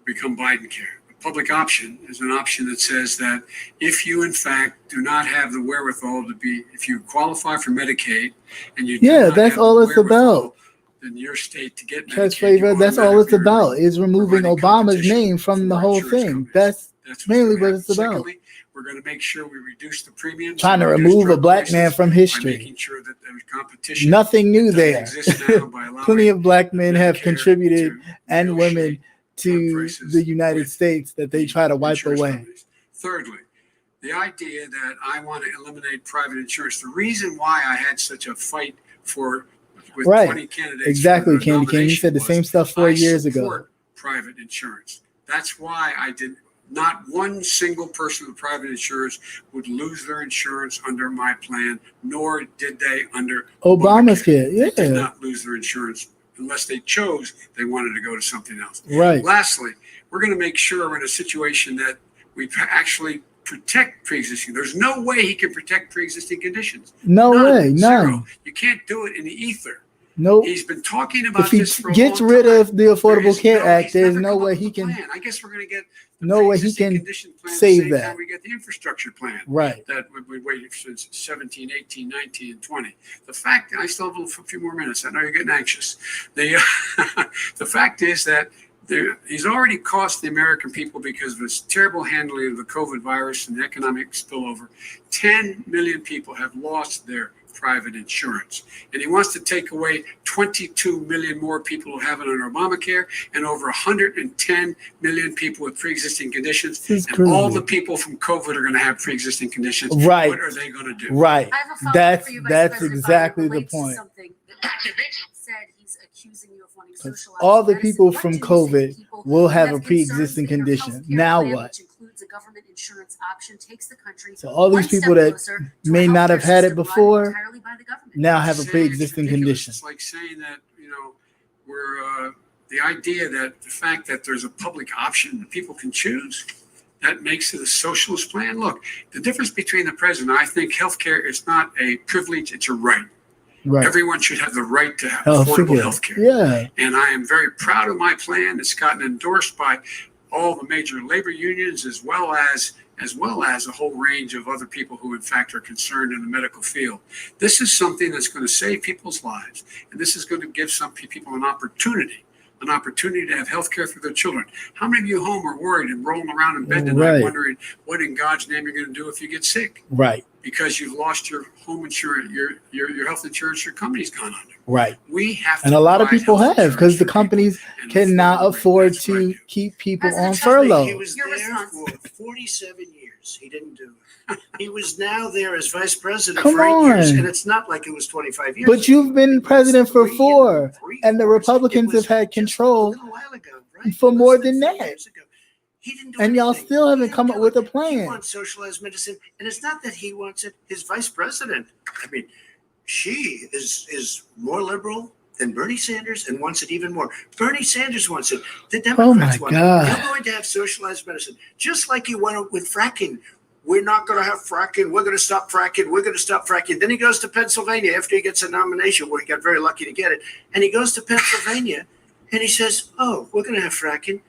become Biden care. A public option is an option that says that if you, in fact, do not have the wherewithal to be, if you qualify for Medicaid and you do Yeah, not that's have all the it's about. wherewithal in your state to get Chess Medicaid, flavor. you That's all it's automatically about. are Is removing providing Obama's competition name from the for whole insurance thing. companies. That's what's mainly gonna what happen. it's about. Secondly, we're going to make sure we reduce the premiums. Trying to reduce remove a drug black man prices from by history. making sure that there's competition. Nothing new that there. exists now by allowing Plenty of black men have Medicare contributed to and women negotiate drug to prices the United with States that they the try to wipe insurance away. companies. Thirdly, the idea that I want to eliminate private insurance. The reason why I had such a fight with Right. 20 candidates Exactly, for the Candy King. You nomination said the was same stuff 4 years ago. support private insurance. That's why I did. Not one single person with private insurance would lose their insurance under my plan, nor did they under Obamacare. They did Yeah. not lose their insurance unless they chose they wanted to go to something else. Right. Lastly, we're going to make sure we're in a situation that we actually protect pre-existing. There's no way he can protect pre-existing conditions. No way. None. Zero. You can't do it in the ether. Nope. He's been talking about If he this for a gets long rid time. of the Affordable Care Act, he's there's never no come up way with he a can. plan. I guess we're going to get the No way he pre-existing can condition plan save at the same that. time we get the infrastructure plan. Right. That we waited since 17, 18, 19, and 20. The fact, I still have a few more minutes. I know you're getting anxious. The fact is that he's already cost the American people, because of his terrible handling of the COVID virus and the economic spillover, 10 million people have lost their private insurance. And he wants to take away 22 million more people who have it under Obamacare, and over 110 million people with pre-existing conditions. This is And all crazy. the people from COVID are going to have pre-existing conditions. Right. What are they going to do? Right. I have a follow-up That's for you, Vice that's President exactly Biden. It the relates to point. something that said he's accusing you of wanting socialized All the medicine. people What from do you say to COVID people will who have a concerns pre-existing that your condition. healthcare Now plan, what? which includes a government insurance option, takes the country So all these one step people that closer to a may not have healthcare had it system run before entirely by the government? now have a Saying pre-existing it's ridiculous. condition. It's like saying that, we're the idea that the fact that there's a public option that people can choose, that makes it a socialist plan. Look, the difference between the president, I think healthcare is not a privilege, it's a right. Right. Everyone should have the right to have Oh, affordable forget health it. care. Yeah. And I am very proud of my plan. It's gotten endorsed by all the major labor unions, as well as a whole range of other people who in fact are concerned in the medical field. This is something that's going to save people's lives, and this is going to give some people an opportunity to have health care for their children. How many of you home are worried and rolling around in bed tonight Right. wondering what in God's name you're going to do if you get sick? Right. Because you've lost your home insurance, your health insurance, your company's gone under. Right. We have to And a lot of provide people health have, because the insurance for companies people and cannot affordable rate. afford That's what I to do. keep people President on Trump, furlough. He was Your there response. for 47 years. He didn't do it. He was now there as vice president Come for 8 years, on. and it's not like it was 25 years. But you've been It was president for 3 4, and the fourths. Republicans It was have had just control a little while ago, right? for more Less than 4 that. years ago. He didn't do And y'all anything. still He haven't didn't come up do with a it. He plan. wants socialized medicine, and it's not that he wants it. His vice president, I mean, she is more liberal than Bernie Sanders and wants it even more. Bernie Sanders wants it. The Democrats want God. it. You're going to have socialized medicine, just like you went with fracking. We're not going to have fracking. We're going to stop fracking. We're going to stop fracking. Then he goes to Pennsylvania after he gets a nomination, where he got very lucky to get it. And he goes to Pennsylvania and he says, oh, we're going to have fracking.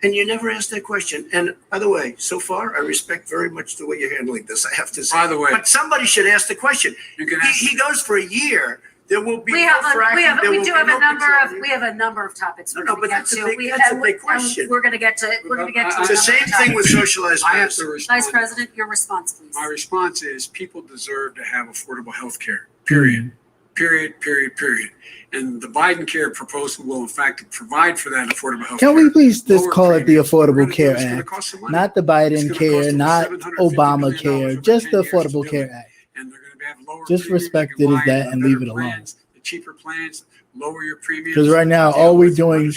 And you never asked that question. And by the way, so far, I respect very much the way you're handling this, I have to say. By the way, but somebody should ask the question. you can ask. He goes for a year. There will be We no have fracking. There we will do be have no a number petroleum. of we have a number of topics we're No, going but to get that's a to. big- that's a big question. We're going to get to. We're going to get to. It's the same thing with socialized I have medicine. to respond. Vice President, your response, please. My response is people deserve to have affordable health care, period. Period, period, period. And the Biden care proposal will, in fact, provide for that affordable health care. Can we please just Lower call it the premiums. Affordable It's Care gonna Act? cost some money. Not the It's Biden gonna cost care, them not $750 Obama care, million just the over 10 years to Affordable do Care it. Act. And they're going to have lower Just premiums. respect You can it as buy that and better leave it alone. plans, the cheaper plans, lower your premiums. Because right now, deal all we're with doing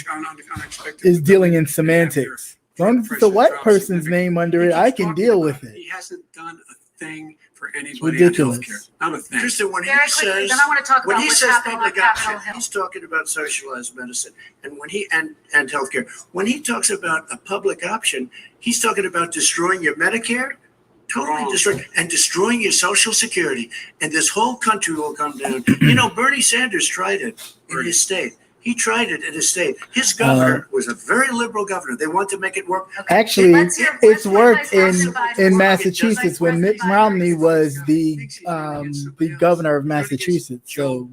unexpected is dealing in and have your semantics. As long as it's a prices white drop person's significantly. name under He it, keeps I can talking deal about with it. He hasn't done a thing for anybody on ridiculous. healthcare. Not a thing. Kristen, when he Very quickly, says, then I want to talk when about he what's says happening on public Capitol option, Hill. he's talking about socialized medicine, and when he and healthcare. When he talks about a public option, he's talking about destroying your Medicare, totally Wrong. destroying your Social Security, and this whole country will come down. Bernie Sanders tried it in his state. He tried it in his state. His governor was a very liberal governor. They want to make it work. Actually, Let's hear it's Vice worked President Biden. in Vice Massachusetts when Mitt President Biden. Romney was the governor of Massachusetts. So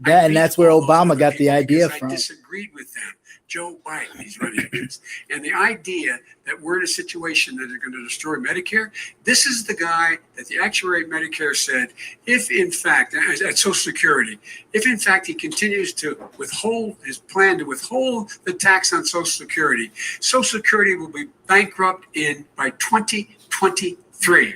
Biden. that's where Obama got the idea I from. disagreed with them. Joe Biden, he's running against. And the idea that we're in a situation that is going to destroy Medicare, this is the guy that the actuary at Medicare said, if in fact, at Social Security, if in fact he continues to withhold his plan to withhold the tax on Social Security will be bankrupt by 2023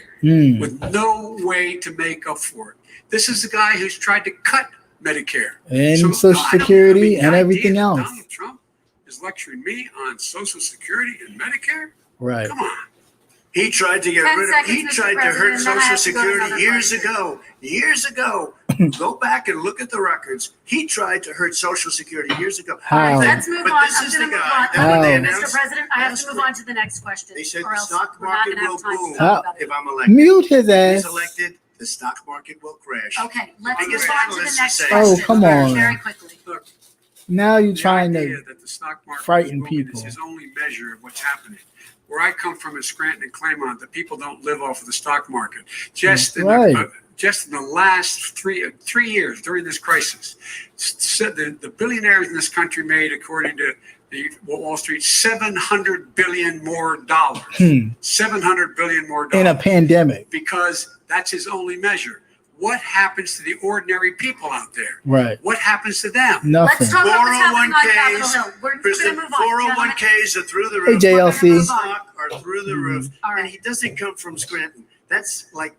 with no way to make up for it. This is the guy who's tried to cut Medicare And So, Social I don't- Security the and idea everything that else. Donald Trump is lecturing me on Social Security and Medicare. Right. Come on. He tried to get 10 rid of. seconds, He Mr. tried to President, hurt and then I Social have to go to Security another years question. ago. Years ago. Go back and look at the records. He tried to hurt Social Security years ago. How? Let's move But on. this I'm is going to the move guy on. that when they How? announced Mr. President, I have last to move week, on to the next question. They said or the else stock we're not market gonna will have time to boom talk about it. if I'm elected. Mute his If he's ass. elected, the stock market will crash. Okay, let's Biggest move on to the analysts next say- question. Oh, come on. Very quickly. Look, Now you're the trying idea to. that the stock market frighten is booming people. is his only measure of what's happening. Where I come from in Scranton and Claremont, the people don't live off of the stock market. Just in Right. the last three years during this crisis, the billionaires in this country made, according to the Wall Street, $700 billion more dollars. $700 billion more dollars. In a pandemic. Because that's his only measure. What happens to the ordinary people out there? Right. What happens to them? Nothing. Let's talk about what's happening on 401ks, Capitol Hill. We're going Kristen, to move on. 401ks are through the Hey, roof. JLC. Stock are through the roof. All right. And he doesn't come from Scranton. That's like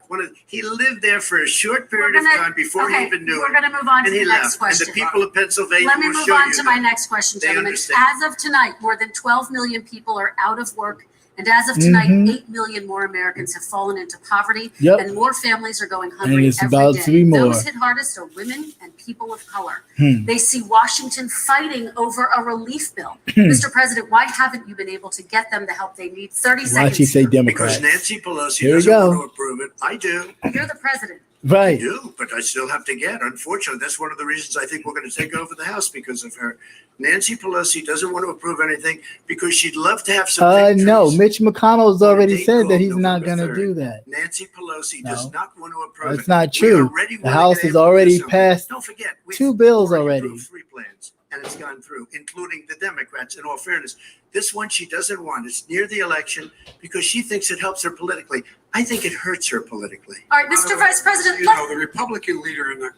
he lived there for a short period We're gonna- of time before he okay, even knew we're it. going to move on to And he the next left. And the question. people of Pennsylvania Let me will move show on you to my that. next question, They gentlemen. understand. As of tonight, more than 12 million people are out of work. And as of tonight, 8 million more Americans have fallen into poverty, Yep. and more families are going And hungry it's every about day. to be more. Those hit hardest are women and people of color. Hmm. They see Washington fighting over a relief bill. Mr. President, why haven't you been able to get them the help they need? 30 seconds. Why'd she say here. Democrats? Because Nancy Pelosi Here you doesn't go. want to approve it. I do. You're the president. I Right. do, but I still have to get. Unfortunately, that's one of the reasons I think we're going to take over the House because of her. Nancy Pelosi doesn't want to approve anything because she'd love to have some victories. No, Mitch McConnell's already Date said that called he's not November going to 3rd. do that. Nancy Pelosi No. does not want to approve That's it. not We true. already The were House able has to do already something. passed Don't forget, we've 2 bills already already. approved 3 plans, and it's gone through, including the Democrats. In all fairness, this one she doesn't want. It's near the election because she thinks it helps her politically. I think it hurts her politically. All right, Mr. Vice President, You know, the Republican leader in the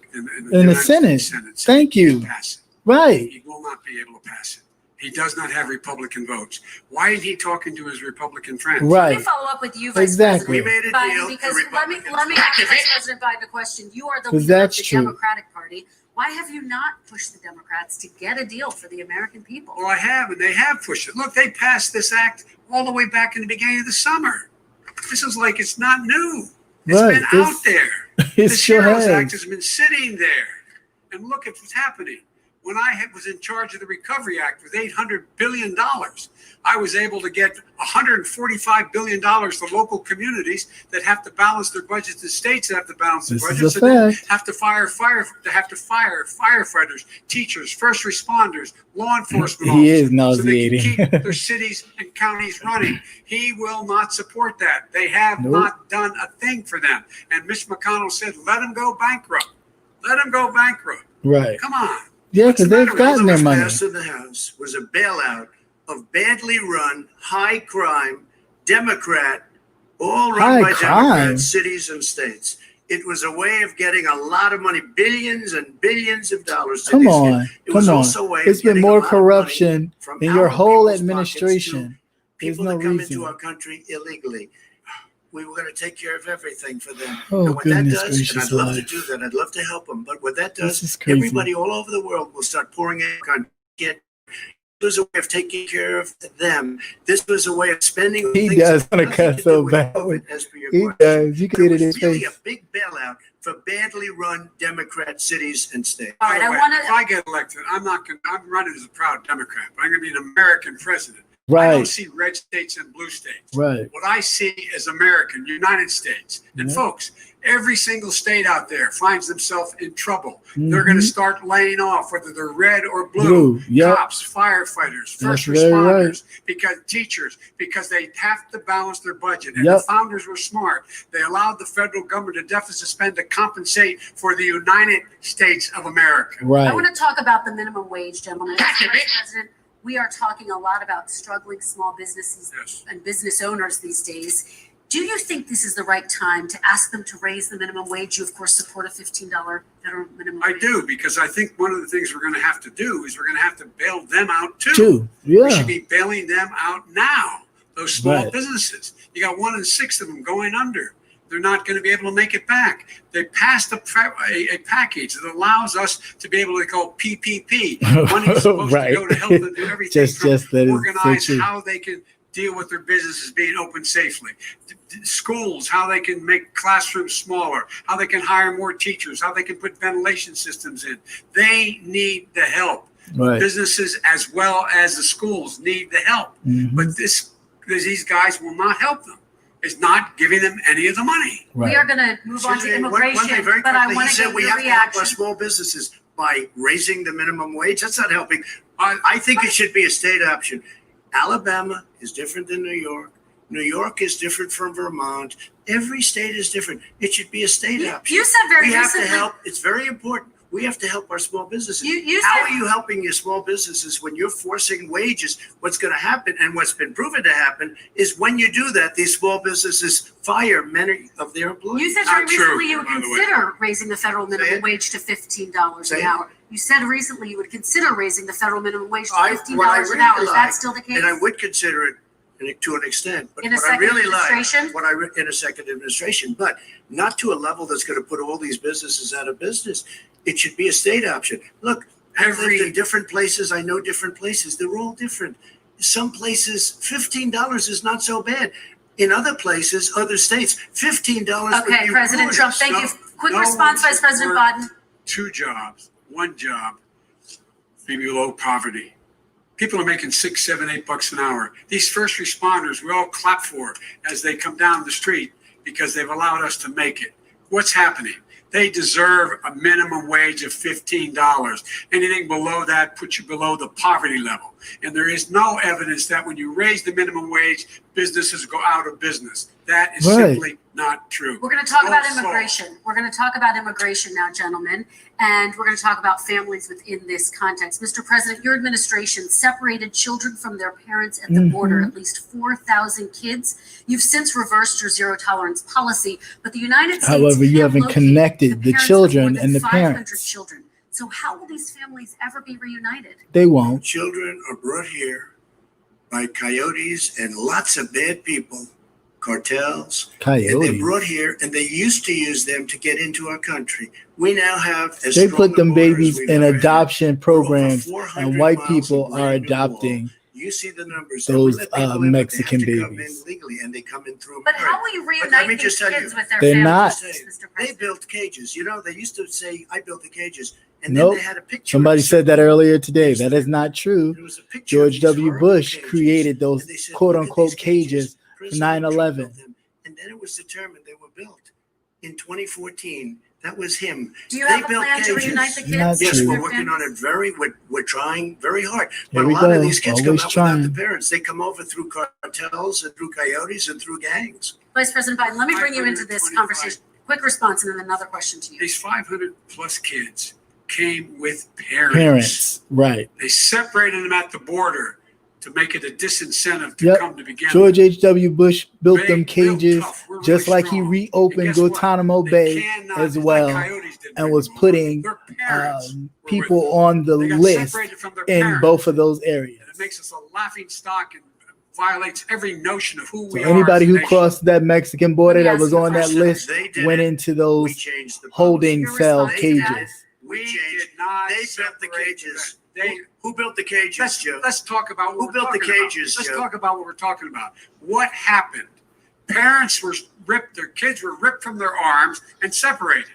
In the Senate. Thank you. Pass it. Right. He will not be able to pass it. He does not have Republican votes. Why is he talking to his Republican friends? let me Right. follow up with you, Vice Exactly. We made a Biden, deal. because the let me Republicans ask activate. Vice President Biden a question. You are the 'Cause leader of that's the true. Democratic Party. Why have you not pushed the Democrats to get a deal for the American people? Well, I have, and they have pushed it. Look, they passed this act all the way back in the beginning of the summer. This is like it's not new. It's Right. been out there. It The sure Heroes has. Act has been sitting there. And look at what's happening. When I was in charge of the Recovery Act with $800 billion, I was able to get $145 billion to local communities that have to balance their budgets, the states that have to balance their This is budgets, a and then fact. have to fire firefighters, teachers, first responders, law enforcement He officers, is nauseating. so they can keep their cities and counties running. He will not support that. They have Nope. not done a thing for them. And Mitch McConnell said, let them go bankrupt. Let them go bankrupt. Right. Come on. Yeah, What's because the they've matter with gotten their What money. passed in the House was a bailout of badly run, high crime, Democrat, all run High by crime? Democrats, cities and states. It was a way of getting a lot of money, billions and billions of dollars. To Come these on. kids. It was Come on. also a way of It's been getting a more lot of money corruption from in your our whole people's pockets to administration. There's people no that come reason. into our country illegally. We were going to take care of everything for them. Oh, and what that goodness does, and gracious I'd love alive. to do that. I'd love to help them. But what that This does, is crazy. everybody all over the world will start pouring in. It was a way of taking care of them. This was a way of spending. He things does that want to nothing cut do so with bad. COVID, as per your He question. does. You can see There it in was his really face. a big bailout for badly run Democrat cities and states. All right, By I the way, wanna- If I get elected, I'm running as a proud Democrat, but I'm going to be an American president. I Right. don't see red states and blue states. Right. What I see is American, United States. And Yeah. folks, every single state out there finds themselves in trouble. They're going to Mhm. start laying off, whether they're red or blue. Yep. Cops, firefighters, first That's very responders, because teachers, because they have to balance their budget. And Yep. the founders were smart. They allowed the federal government to deficit spend to compensate for the United States of America. I Right. want to talk about the minimum wage, gentlemen. Gotcha, Mr. bitch. President, we are talking a lot about struggling small businesses Yes. and business owners these days. Do you think this is the right time to ask them to raise the minimum wage? You, of course, support a $15 federal minimum I wage. do, because I think one of the things we're going to have to do is we're going to have to bail them out too. Two. We Yeah. should be bailing them out now. Those small Right. businesses, you got 1 in 6 of them going under. They're not going to be able to make it back. They passed a package that allows us to be able to go PPP. Money's supposed Right. to go to help them do everything Just from that is so organize true. how they can deal with their businesses being open safely. Schools, how they can make classrooms smaller, how they can hire more teachers, how they can put ventilation systems in. They need the help. Right. Businesses as well as the schools need the help. Mhm. But these guys will not help them. It's not giving them any of the money. We are Right. going to move on to Excuse me, one immigration, thing very but I quickly, want he to said get we your have to help our reaction. small businesses by raising the minimum wage. That's not helping. I think it should be a state option. Alabama is different than New York. New York is different from Vermont. Every state is different. It should be a state option. You said very We have to recently. help. It's very important. We have to help our small businesses. You How said are you helping your small businesses when you're forcing wages? What's going to happen, and what's been proven to happen, is when you do that, these small businesses fire many of their employees. You said Not very true, recently you would by the way. consider raising the federal Say minimum it. wage to $15 an Say it. hour. You said recently you would consider raising the federal minimum wage to What I $15 an really hour. Is that like, still the case? and I would consider it to an extent, but In a what I second really like, administration? in a second administration, but not to a level that's going to put all these businesses out of business. It should be a state option. Look, I've lived in different places. I know different places. They're all different. Some places, $15 is not so bad. In other places, other states, $15 would Okay, be President ruinous. Trump, thank you. Quick response, Vice President Biden. 2 jobs, 1 job, maybe below poverty. People are making $6, $7, $8 an hour. These first responders, we all clap for as they come down the street because they've allowed us to make it. What's happening? They deserve a minimum wage of $15. Anything below that puts you below the poverty level. And there is no evidence that when you raise the minimum wage, businesses go out of business. That is Right. simply not true. We're going to talk about Also- immigration. We're going to talk about immigration now, gentlemen, and we're going to talk about families within this context. Mr. President, your administration separated children from their parents at the border, at least 4,000 kids. You've since reversed your zero tolerance policy, but the United States However, you can't haven't locate connected the parents of children more than and the 500 parents. children. So how will these families ever be reunited? They won't. Children are brought here by coyotes and lots of bad people, cartels. And they're Coyotes. brought here, and they used to use them to get into our country. We now have as They strong put a them border as babies we've in ever had. adoption We're over programs, 400 and white miles people of are land and wall. adopting You see the numbers. Those, We let people in, but they have Mexican to come in babies. legally, and they come in through. But America. how will you let reunite me these just tell you, kids with their they're families, not. Mr. They President? built cages. You know, they used to say, "I built the cages," and Nope. then they had a picture. Somebody of said that some- earlier today. That is not true. There was a picture of George these W. horrible Bush cages, created those and they said, quote "Look at unquote these cages for President Trump 9/11. built them." And then it was determined they were built in 2014. That was him. Do you They have a built plan to cages. reunite the kids? Not Yes, true. we're working on it we're trying very hard. But Here a we lot of go. these kids come Always out without trying. the parents. They come over through cartels and through coyotes and through gangs. Vice President Biden, let me bring you into this conversation. Quick response and then another question to you. These 500 plus kids came with parents. Parents, right? They separated them at the border to make it a disincentive to Yep. come to begin. George H.W. Bush built Big, them real cages tough. We're just really like he strong. reopened And guess what? Guantanamo They Bay cannot, as it's well, like coyotes did and was before. putting Their parents were with people them. on the They got list separated from their in parents. both of those areas. And it makes us a laughing stock and violates every notion of who So we are. anybody as a who nation. crossed that Mexican border Let me that ask was you a on that question. list They did went it. into We those changed the holding Your cell response to that? cages. We changed. did not. They built the separate cages. They, Who built the cages, Joe? let's talk about what Who we're built the talking about. cages, Let's Joe? talk about what we're talking about. What happened? Parents were ripped, their kids were ripped from their arms and separated.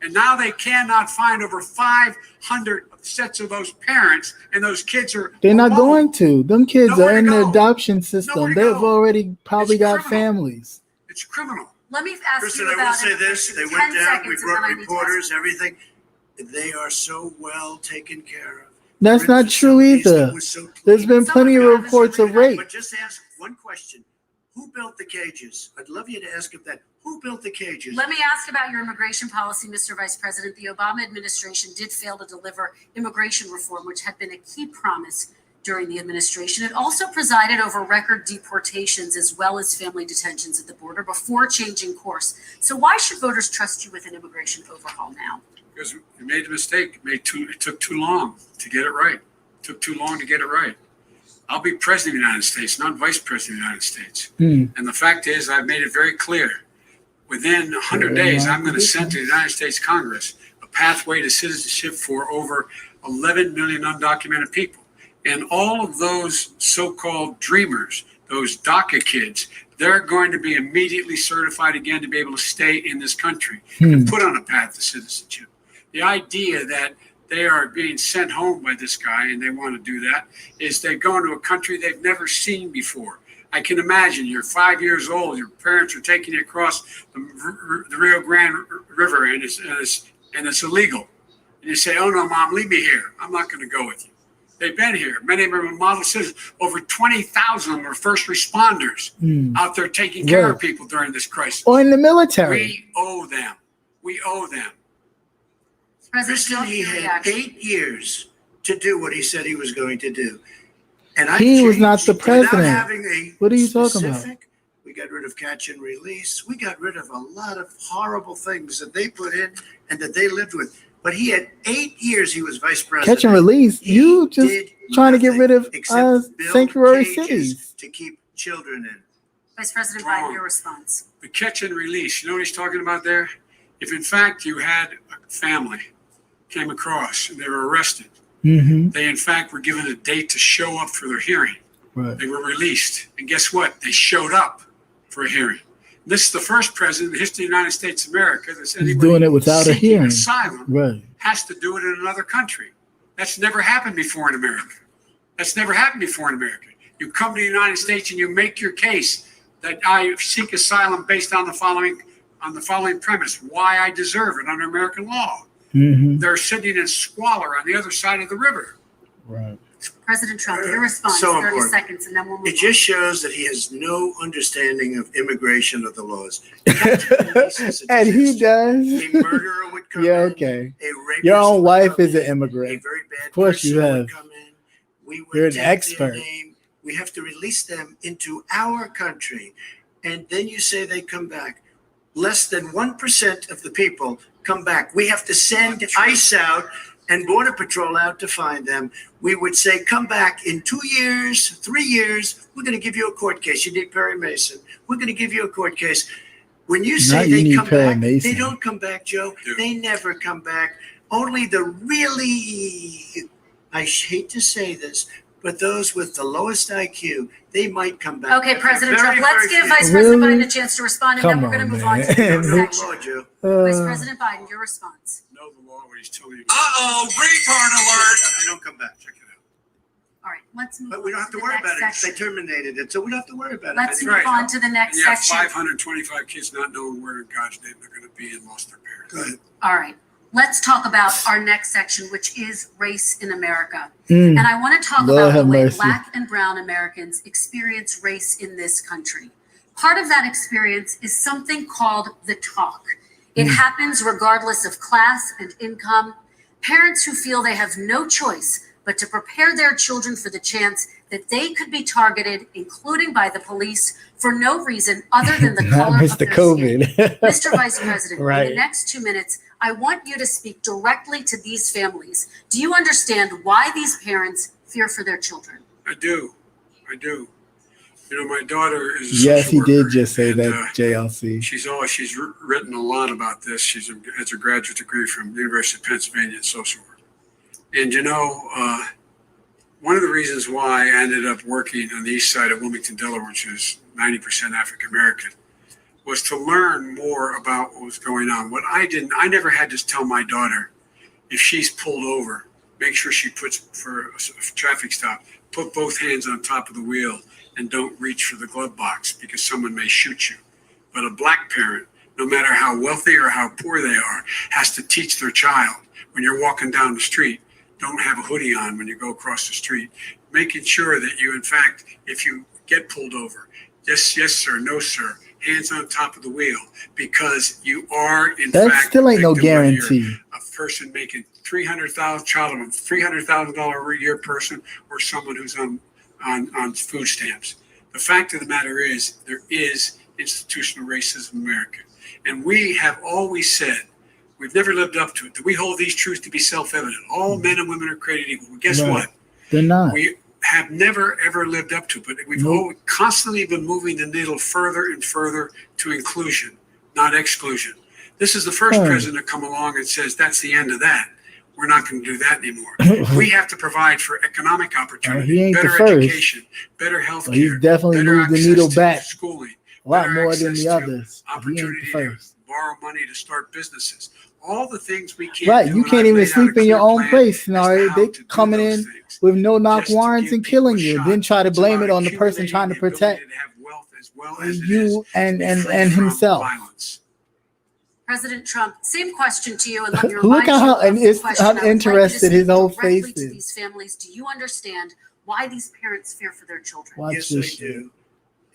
And now they cannot find over 500 sets of those parents, and those kids are They're not alone. going to. Them kids Nowhere are to in the go. adoption system. Nowhere to They've go. already probably It's got criminal. families. It's criminal. Let me ask Kristen, you I about will say this. They 10 went down. We seconds, and then brought I need to ask reporters, everything. They are so well taken care of. That's They're in not true facilities that either. was so There's clean. been plenty of Someone got reports of rape. But just ask one question. Who built the cages? I'd love you to ask him that. Who built the cages? Let me ask about your immigration policy, Mr. Vice President. The Obama administration did fail to deliver immigration reform, which had been a key promise during the administration. It also presided over record deportations as well as family detentions at the border before changing course. So why should voters trust you with an immigration overhaul now? Because we made a mistake. It took too long to get it right. It took too long to get it right. I'll be president of the United States, not vice president of the United States. And the fact is, I've made it very clear. Within 100 days, I'm going to send to the United States Congress a pathway to citizenship for over 11 million undocumented people. And all of those so-called dreamers, those DACA kids, they're going to be immediately certified again to be able to stay in this country and put on a path to citizenship. The idea that they are being sent home by this guy and they want to do that is they're going to a country they've never seen before. I can imagine you're 5 years old, your parents are taking you across the Rio Grande River and it's illegal. And you say, oh no, Mom, leave me here. I'm not going to go with you. They've been here. Many of them are model citizens. Over 20,000 of them are first responders out there taking care of people during this crisis. Or in the military. We owe them. We owe them. Kristen, he had 8 years to do what he said he was going to do. And He was not the without president. having a What are you talking about? specific- We got rid of catch and release. We got rid of a lot of horrible things that they put in and that they lived with. But he had 8 years he was vice president. Catch and release. He You just did trying to get nothing rid of except build sanctuary cages cities. to keep children in. Vice President Wrong. Biden, your response. The catch and release, you know what he's talking about there? If in fact you had a family came across and they were arrested, they in fact were given a date to show up for their hearing. Right. They were released. And guess what? They showed up for a hearing. This is the first president in the history of the United States of America that's He's doing it without a seeking hearing. asylum Right. has to do it in another country. That's never happened before in America. That's never happened before in America. You come to the United States and you make your case that I seek asylum based on the following premise: why I deserve it under American law. They're sitting in squalor on the other side of the river. Right. President Trump, your response, So 30 important. seconds, and then we'll move It just shows that he has no understanding of immigration or the laws. Catch and release is a And he disaster. does. A murderer would come Yeah, in. okay. A rapist Your own would wife come is an in. A immigrant. very bad Of course you person would have. come in. We would You're an take their expert. name. We have to release them into our country. And then you say they come back. Less than 1% of the people come back. We have to send ICE out and Border Patrol out to find them. We would say, come back in 2 years, 3 years. We're going to give you a court case. You need Perry Mason. We're going to give you a court case. When you say Now you they need come Perry back, Mason. they don't come back, Joe. Yeah. They never come back. Only the really, I hate to say this, but those with the lowest IQ, they might come back. Okay, But President very, Trump, let's very give few. Vice President Really? Biden a chance to respond, and then Come we're going to on, move on to the man. next No section. law, Joe. Vice Uh, President Biden, your response. Know the law when he's telling you. Uh-oh, retard alert. They don't come back. Check it out. All right, let's move But on we don't have to to the worry next about it. section. They terminated it, so we don't have to worry about it. Let's anymore. move on to the next You have section. 525 kids not knowing where in God's name they're going to be and lost their parents. Go ahead. All right, let's talk about our next section, which is race in America. mm, And I want to talk Lord about the have way mercy. Black and Brown Americans experience race in this country. Part of that experience is something called the talk. It happens regardless of class and income. Parents who feel they have no choice but to prepare their children for the chance that they could be targeted, including by the police, for no reason other than the not color of Mr. their COVID. skin. Mr. Vice President, in Right. the next 2 minutes, I want you to speak directly to these families. Do you understand why these parents fear for their children? I do. You know, my daughter is a Yes, social he did worker, just say and, that, JLC. She's written a lot about this. She's has a graduate degree from the University of Pennsylvania in social work. And you know, one of the reasons why I ended up working on the east side of Wilmington, Delaware, which is 90% African American, was to learn more about what was going on. What I never had to tell my daughter, if she's pulled over, make sure she puts for a traffic stop, put both hands on top of the wheel and don't reach for the glove box because someone may shoot you. But a Black parent, no matter how wealthy or how poor they are, has to teach their child when you're walking down the street, don't have a hoodie on when you go across the street, making sure that you, in fact, if you get pulled over, yes, sir, no, sir, hands on top of the wheel, because you are, in That fact, still ain't no victim whether you're guarantee. a person making $300,000 a year person or someone who's on food stamps. The fact of the matter is there is institutional racism in America. And we have always said, we've never lived up to it, that we hold these truths to be self-evident. All men and women are created equal. Well, guess Right. what? They're not. We have never, ever lived up to it, but we've Nope. constantly been moving the needle further and further to inclusion, not exclusion. This is the first Hmm. president to come along and says, that's the end of that. We're not going to do that anymore. We have to provide for economic opportunity, he ain't the better first. education, better health Well, he's care, definitely better moved the access needle to back schooling, a lot better more than access the to others. He ain't opportunity the to first. borrow money to start businesses. All the things we can't Right, do, you and can't I've even laid out sleep a in your clear own plan place. as to Now how they to do coming those in things. with no knock Just to warrants give and people killing a you, shot. then try to It's blame about it on the person accumulating trying to the ability protect to have wealth as well as it is you to and be and free and from himself. violence. President Trump, same question to you, and let me Look remind at you how of and the it's question. I would like you to uninterested his speak whole directly face to is. these families. Do you understand why these parents fear for their children? Watch Yes, I this shit. do.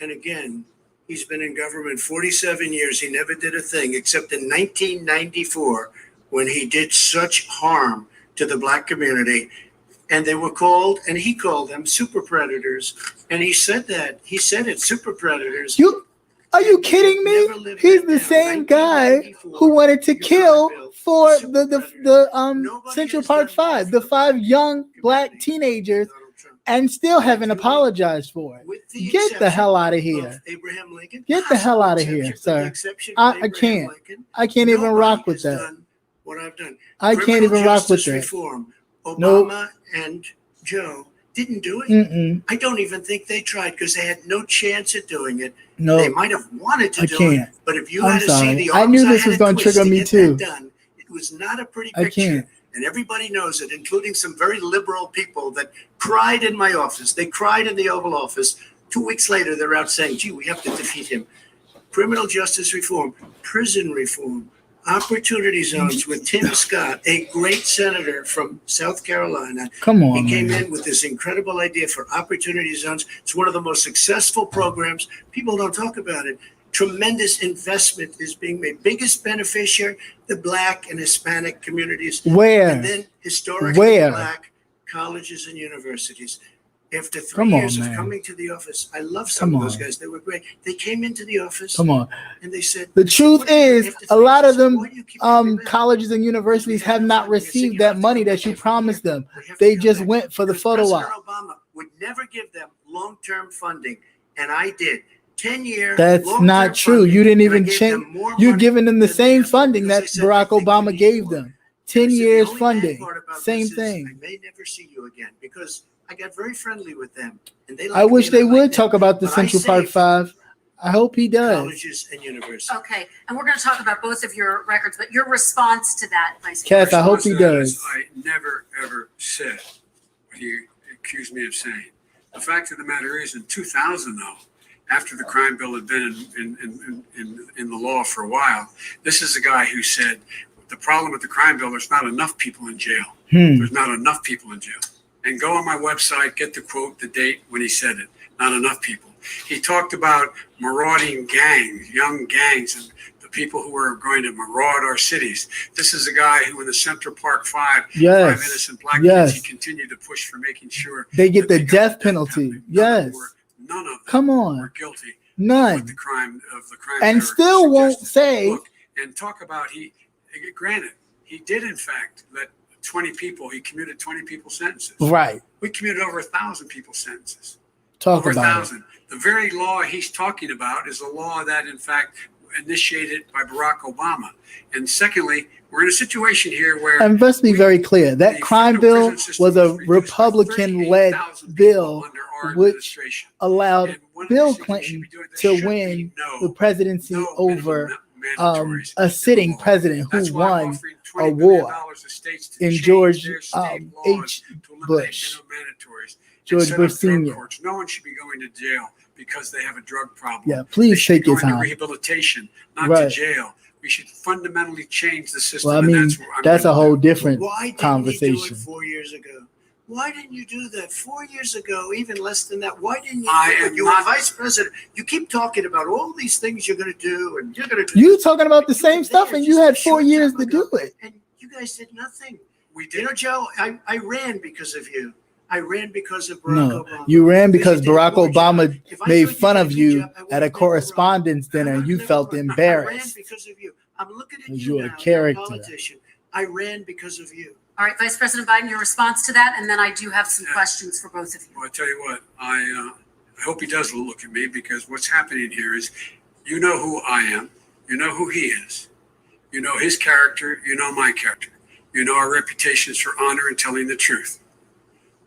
And again, he's been in government 47 years. He never did a thing except in 1994 when he did such harm to the Black community. And they were called, and he called them super predators. And he said that. He said it, super predators. Are you kidding me? He's the same guy who wanted to kill for the Central Park 5, the 5 young Black teenagers, and still haven't apologized for it. Get the hell out of here. Abraham Lincoln. Get the hell out of here, sir. I can't. I can't even rock with that. What I've done. I can't even rock with Justice that. Reform. Obama Nope. and Joe didn't do it. Mm-mm. I don't even think they tried because they had no chance at doing it. No. They might have wanted to I do can't. it, but if you I'm had to sorry. see the I arms knew this had was to gonna twist trigger to me get too. that done, it was not a pretty I picture. can't. And everybody knows it, including some very liberal people that cried in my office. They cried in the Oval Office. 2 weeks later, they're out saying, gee, we have to defeat him. Criminal justice reform, prison reform, opportunity zones with Tim Scott, a great senator from South Carolina. Come on, He came man. in with this incredible idea for opportunity zones. It's one of the most successful programs. People don't talk about it. Tremendous investment is being made. Biggest beneficiary, the Black and Hispanic communities. Where? And then historically Where? Black colleges and universities. After 3 Come on, years of man. coming to the office, I love some Come of those on. guys. They were great. They came into the office Come on. and they said, The truth is, after a 3 lot years, of them why do you keep coming back? colleges and universities have not received that money that you promised them. They just went for the Because photo President op. Obama would never give them long-term funding, and I did. 10-year. That's long-term not true. funding, You didn't and I even gave change. them more You're money giving them the than they same have funding because that they said, "I Barack think you Obama need gave more." them. 10 I said, the years only bad funding. part about Same this is thing. I may never see you again because I got very friendly with them. And they I like wish me they and I like would them. talk about the But I Central Park saved 5. I hope he does. colleges and universities. Okay, and we're going to talk about both of your records, but your response to that, Vice Kath, President. I hope he does. I never, ever said what he accused me of saying. The fact of the matter is, in 2000, though, after the crime bill had been in the law for a while, this is a guy who said, the problem with the crime bill, there's not enough people in jail. There's not enough people in jail. And go on my website, get the quote, the date when he said it. Not enough people. He talked about marauding gangs, young gangs, and the people who were going to maraud our cities. This is a guy who, in the Central Park 5, Yes. 5 innocent black Yes. kids, he continued to push for making sure They get that the got death penalty. Yes. None of them Come on. were guilty None. of the crime And they were still won't suggesting. say. Look, and talk about granted, he did in fact let 20 people, he commuted 20 people sentences. Right. We commuted over 1,000 people sentences. Talk Over about 1,000. The very law he's talking about is a law that, in fact, initiated by Barack Obama. And secondly, we're in a situation here it. where And let's be very clear. That the crime federal bill prison system was a reduced by Republican-led 38,000 bill people under our which administration. allowed And one of the Bill things we should Clinton be doing, there to should win be the presidency no over minimum mandatories a in sitting the law. president who That's why I'm won offering a $20 billion war to states to in change George their state laws H. to eliminate Bush. minimum mandatories and George set Bush up drug Sr. courts. No one should be going to jail because they have a drug problem. Yeah, They please should take be your going to time. rehabilitation, not to Right. jail. We should fundamentally change the system. Well, I and mean, that's what I'm that's a gonna whole do. different Why didn't conversation. you do it 4 years ago? Why didn't you do that 4 years ago? Even less than that. Why didn't you? I do it? am You not- were vice president. You keep talking about all these things you're going to do, and you're going to do. You talking about the You same were stuff, there and you just had a 4 short years time to do ago, it. and you guys did nothing. We You did. know, Joe, I ran because of you. I ran because of Barack No, Obama. you ran because Because you did a Barack poor Obama job. If I made thought you fun did a of good you job, I would at a have never correspondence run. dinner, I and you never felt run. I ran embarrassed. because of you. I'm looking at Because you you're a now, character. politician. I ran because of you. All right, Vice President Biden, your response to that, and then I do have some Yeah. questions for both of you. Well, I tell you what, I hope he does look at me because what's happening here is, you know who I am, you know who he is, you know his character, you know my character, you know our reputations for honor and telling the truth.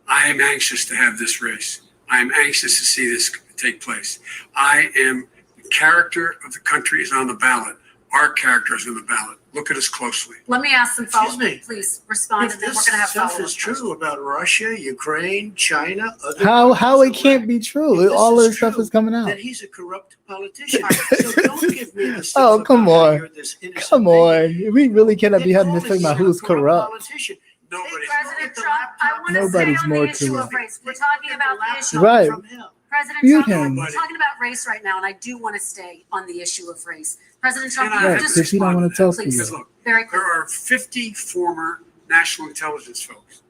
I am anxious to have this race. I am anxious to see this take place. The character of the country is on the ballot. Our character is on the ballot. Look at us closely. Let me ask some Excuse follow-up. me. Please respond, If and then we're this going to have stuff follow-up is true questions. about Russia, Ukraine, China, other How countries it can't around, be if true? this All is of this stuff true, is coming out. then he's a corrupt politician. So don't give me the stuff Oh, about come how on. you're this innocent Come baby. on, we really cannot be They're having this calling thing about you a who's corrupt. politician. Nobody's President the Trump, I laptop. want to Nobody's stay on more the issue corrupt. of race. We're talking about the issue. Right. From hell. President Mute Trump, him. we're talking about race right now, and I do want to stay on the issue of race. President Trump, Can I you Right, just because he don't want to talk to Please. Because you. look, very there quick. are 50 former national intelligence folks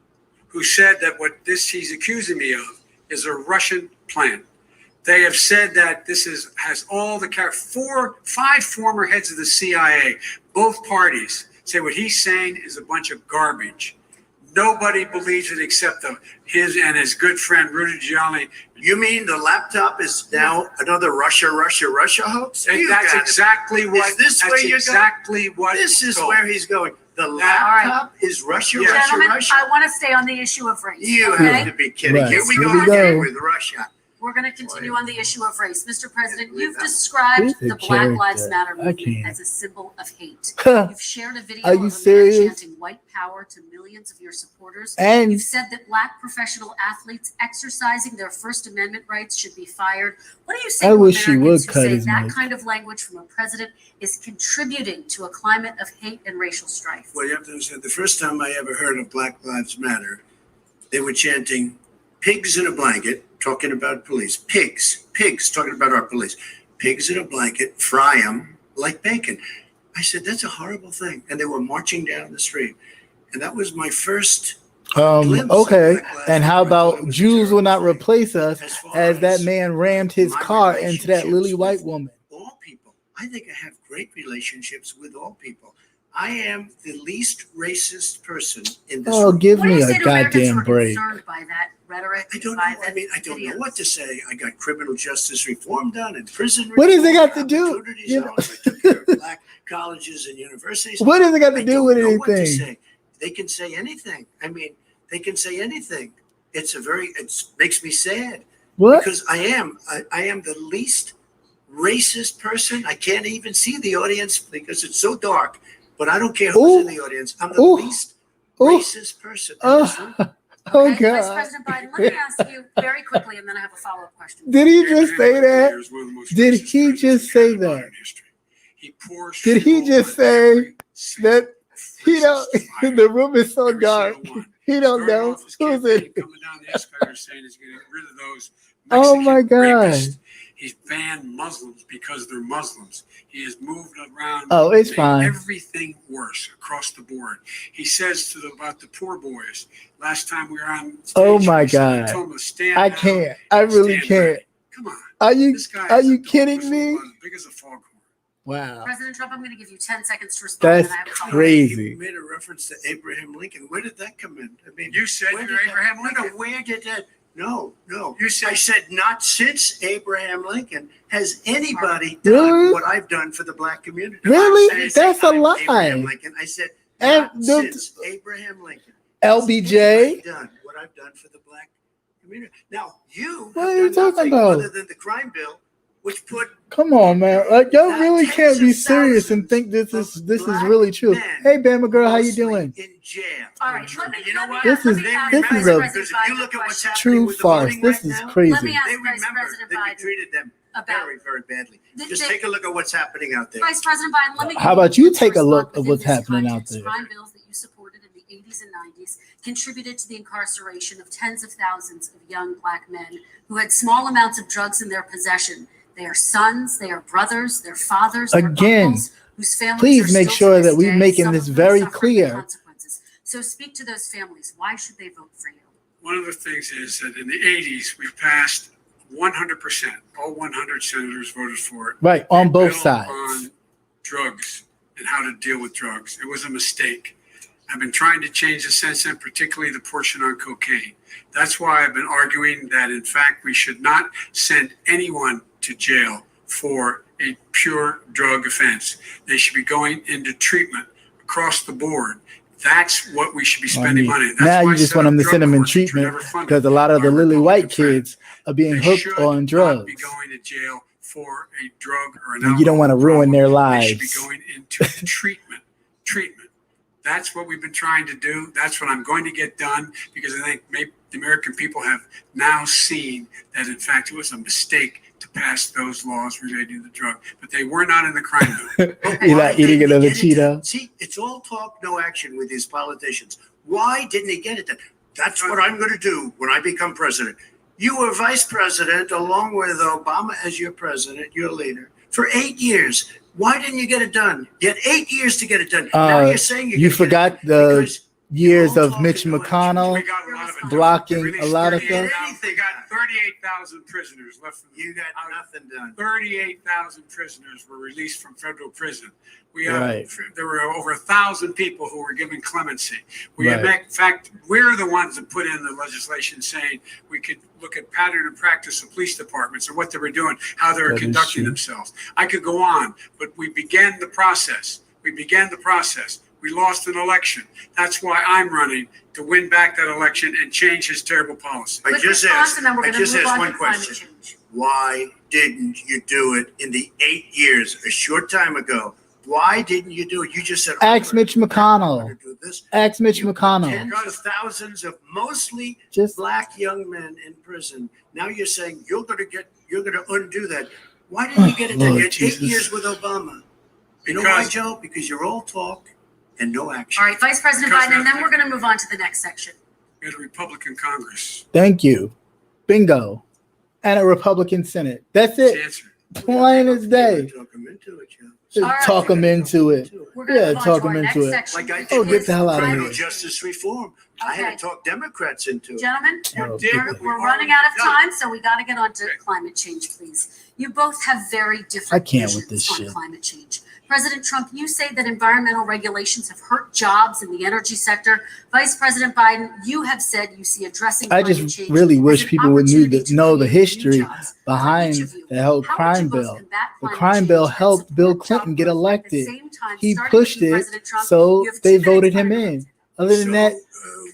who said that what he's accusing me of is a Russian plan. They have said that this has all the five former heads of the CIA, both parties say what he's saying is a bunch of garbage. Nobody believes it except his and his good friend Rudy Giuliani. You mean the laptop is now another Russia hoax? And You that's got it. exactly what. Is this that's where you're exactly what. This is told. where he's going. The right. laptop is Russia, Yeah. Russia, Gentlemen, Russia. I want to stay on the issue of race. You okay? have to be kidding. Right. Here we Here go we again go. with Russia. We're going to continue on the issue of race. Mr. President, Leave you've that. described He's a the Black Lives character. Matter I movement can't. as a symbol of hate. Are You've shared a video you of a man serious? chanting white power to millions of your supporters. And You've said that Black professional athletes exercising their First Amendment rights should be fired. What do you say I to wish he Americans would who cut say his that mic. kind of language from a president is contributing to a climate of hate and racial strife? Well, you have to understand, the first time I ever heard of Black Lives Matter, they were chanting pigs in a blanket, talking about police. Pigs, talking about our police. Pigs in a blanket, fry them like bacon. I said, that's a horrible thing. And they were marching down the street. And that was my first glimpse of okay. Black Lives And how Matter. I thought about it was a Jews will not terrible thing. replace us As far as that as man rammed his my car into that lily relationships white with woman? all people. I think I have great relationships with all people. I am the least racist person in this Oh, room. give What do me you a say to Americans who goddamn are break. concerned by that rhetoric? I don't know. by the I mean, I don't know videos? what to say. I got criminal justice reform done and prison What does it reform, got to do? opportunity You know- zones. I took care of black colleges and universities. What does it got to I do don't with know what to anything? say. They can say anything. I mean, they can say anything. It makes me sad. What? Because I am the least racist person. I can't even see the audience because it's so dark. But I don't care who's in the audience. I'm the least racist person in this room. Oh, Okay, Vice God. President Biden, let me ask you very quickly, and then I have a follow-up question. Did he just say that? Did he just say that? Did he just say that he don't? The room is so dark. He don't know who's in it. Coming down the escalator saying he's getting rid of those Oh my Mexican God. rapists. He's banned Muslims because they're Muslims. He has moved around. Oh, it's made fine. Everything worse across the board. He says about the poor boys. Last time we were on stage, Oh my he God. told him to stand I down, can't. I really stand can't. ready. Come on. Are This guy you is a dog kidding whistle me? about as big as a foghorn. Wow. President Trump, I'm going to give you 10 seconds to respond. That's and then I have a follow-up. crazy. You made a reference to Abraham Lincoln. Where did that come in? I mean, You said where you're did Abraham that, Lincoln. where did that? No. You said- I said not since Abraham Lincoln has anybody Really? done what I've done for the black community. Really? I didn't say That's a I'm lie. Abraham Lincoln. I said And not the- since Abraham Lincoln. has LBJ. anybody done what I've done for the black community. Now you What have are you done talking nothing about? other than the crime bill, which put Come on, man. Like, y'all Not really tens can't be of serious and think this thousands is of black really true. men Hey, Bama girl, how you mostly doing? in jail. All right, let me, You know let me what? This let is- me ask this Vice is a- President Because if you Biden look a at what's question. happening True with the farce. voting This right is now, Let crazy. me ask they Vice remember President that you Biden treated them about very, very badly. The- Just the- take a look at what's happening out there. Vice President Biden, let me. How give about you words to take a look respond at within what's this happening out context. there? Crime bills that you supported in the 80s and 90s contributed to the incarceration of tens of thousands of young black men who had small amounts of drugs in their possession. They are sons, they are brothers, they're fathers, they're Again, uncles, whose families please are make still sure to this that we're day, making some this of whom very suffer the clear. consequences. So speak to those families. Why should they vote for you? One of the things is that in the 80s, we passed 100%. All 100 senators voted for it. Right, on A both bill sides. On drugs and how to deal with drugs. It was a mistake. I've been trying to change the sense, and particularly the portion on cocaine. That's why I've been arguing that, in fact, we should not send anyone to jail for a pure drug offense. They should be going into treatment across the board. That's what we should be spending money. That's now why you I just set want up them to drug send them in courts, which were treatment never funded because a lot of by the lily white Republican friends. kids are being They hooked should on not drugs. be going to jail for a drug or an And you don't want to alcohol ruin problem. their They should be lives. going into treatment. That's what we've been trying to do. That's what I'm going to get done because I think maybe the American people have now seen that, in fact, it was a mistake to pass those laws relating to the drug, but they were not in the crime bill. You're Why not eating didn't he another get it done? Cheeto. See, it's all talk, no action with these politicians. Why didn't he get it done? That's what I'm going to do when I become president. You were vice president along with Obama as your president, your leader, for 8 years. Why didn't you get it done? You had 8 years to get it done. Now you're saying You forgot the years all of talk Mitch and no action. McConnell We got a lot of it done. blocking We a lot of released stuff. 38,000 We got 38,000 prisoners left. From You got nothing done. 38,000 prisoners were released from federal prison. We have, Right. There were over 1,000 people who were given clemency. We Right. in fact, we're the ones that put in the legislation saying we could look at pattern and practice of police departments and what they were doing, how they were That is conducting true. themselves. I could go on, but we began the process. We lost an election. That's why I'm running to win back that election and change his terrible policy. I Quick just response, asked, and then we're I gonna just move asked on one to climate question. change. Why didn't you do it in the 8 years, a short time ago? Why didn't you do it? You just said, Ask Mitch McConnell. I'm gonna do this. Ask Mitch You put McConnell. Tens of thousands of mostly Just black young men in prison. Now you're saying you're going to undo that. Why didn't you get it done? Lord You had Jesus. 8 years with Obama. You know why, Because- Joe? Because you're all talk and no action. All right, Vice President Because Biden, and then nothing. we're going to move on to the next section. We had a Republican Congress. thank you. Bingo. And a Republican Senate. That's That's it. the answer. Plain as day. Talk them into it, Joe. All right. Talk them into it. We're going to Yeah, move on talk to our them next into it. section. Like I which did Oh, get is the hell out of climate criminal here. justice reform. I had Okay. to talk Democrats into it. Gentlemen, Oh, we're running out of time, so we got to get on to climate change, please. You both have very different I can't with visions this on shit. climate change. President Trump, you say that environmental regulations have hurt jobs in the energy sector. Vice President Biden, you have said you see addressing I climate just change really as wish an people would need opportunity to know the create new history jobs. For behind each of you, the whole how would crime you both bill. combat The climate crime change bill and helped support Bill job Clinton get growth at the elected. same time, He starting with pushed you, it, President Trump, so you have 2 they minutes voted him in. uninterrupted. Other than that,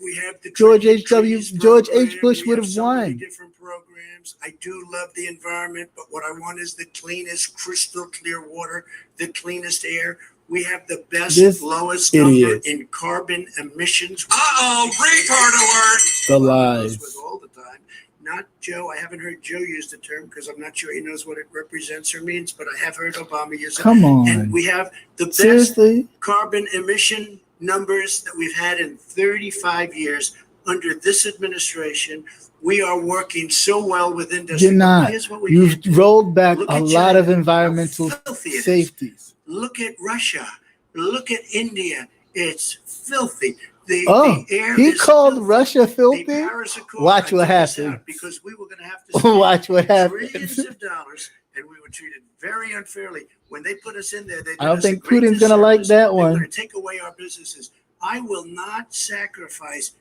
we have the George Trees George program. H. Bush We would have have so many won. different programs. I do love the environment, but what I want is the cleanest, crystal clear water, the cleanest air. We have the best, This lowest idiot. number in carbon emissions. Retard alert. The lies. With all the time. Not Joe. I haven't heard Joe use the term because I'm not sure he knows what it represents or means, but I have heard Obama use it. Come on. And we have the best Seriously? carbon emission numbers that we've had in 35 years under this administration. We are working so well with industry. You're not. Here's what we You've did. rolled back Look a at lot China, of environmental how filthy it is. safeties. Look at Russia. Look at India. It's filthy. The air He is called filthy. Russia The filthy? Paris Accord, Watch I what took this happens. out because we were going to have to Watch what happens. trillions of dollars, and we were treated very unfairly. When they put us in there, they did I don't us a think great Putin's gonna like disservice. that They one. were going to take away our businesses. I will not sacrifice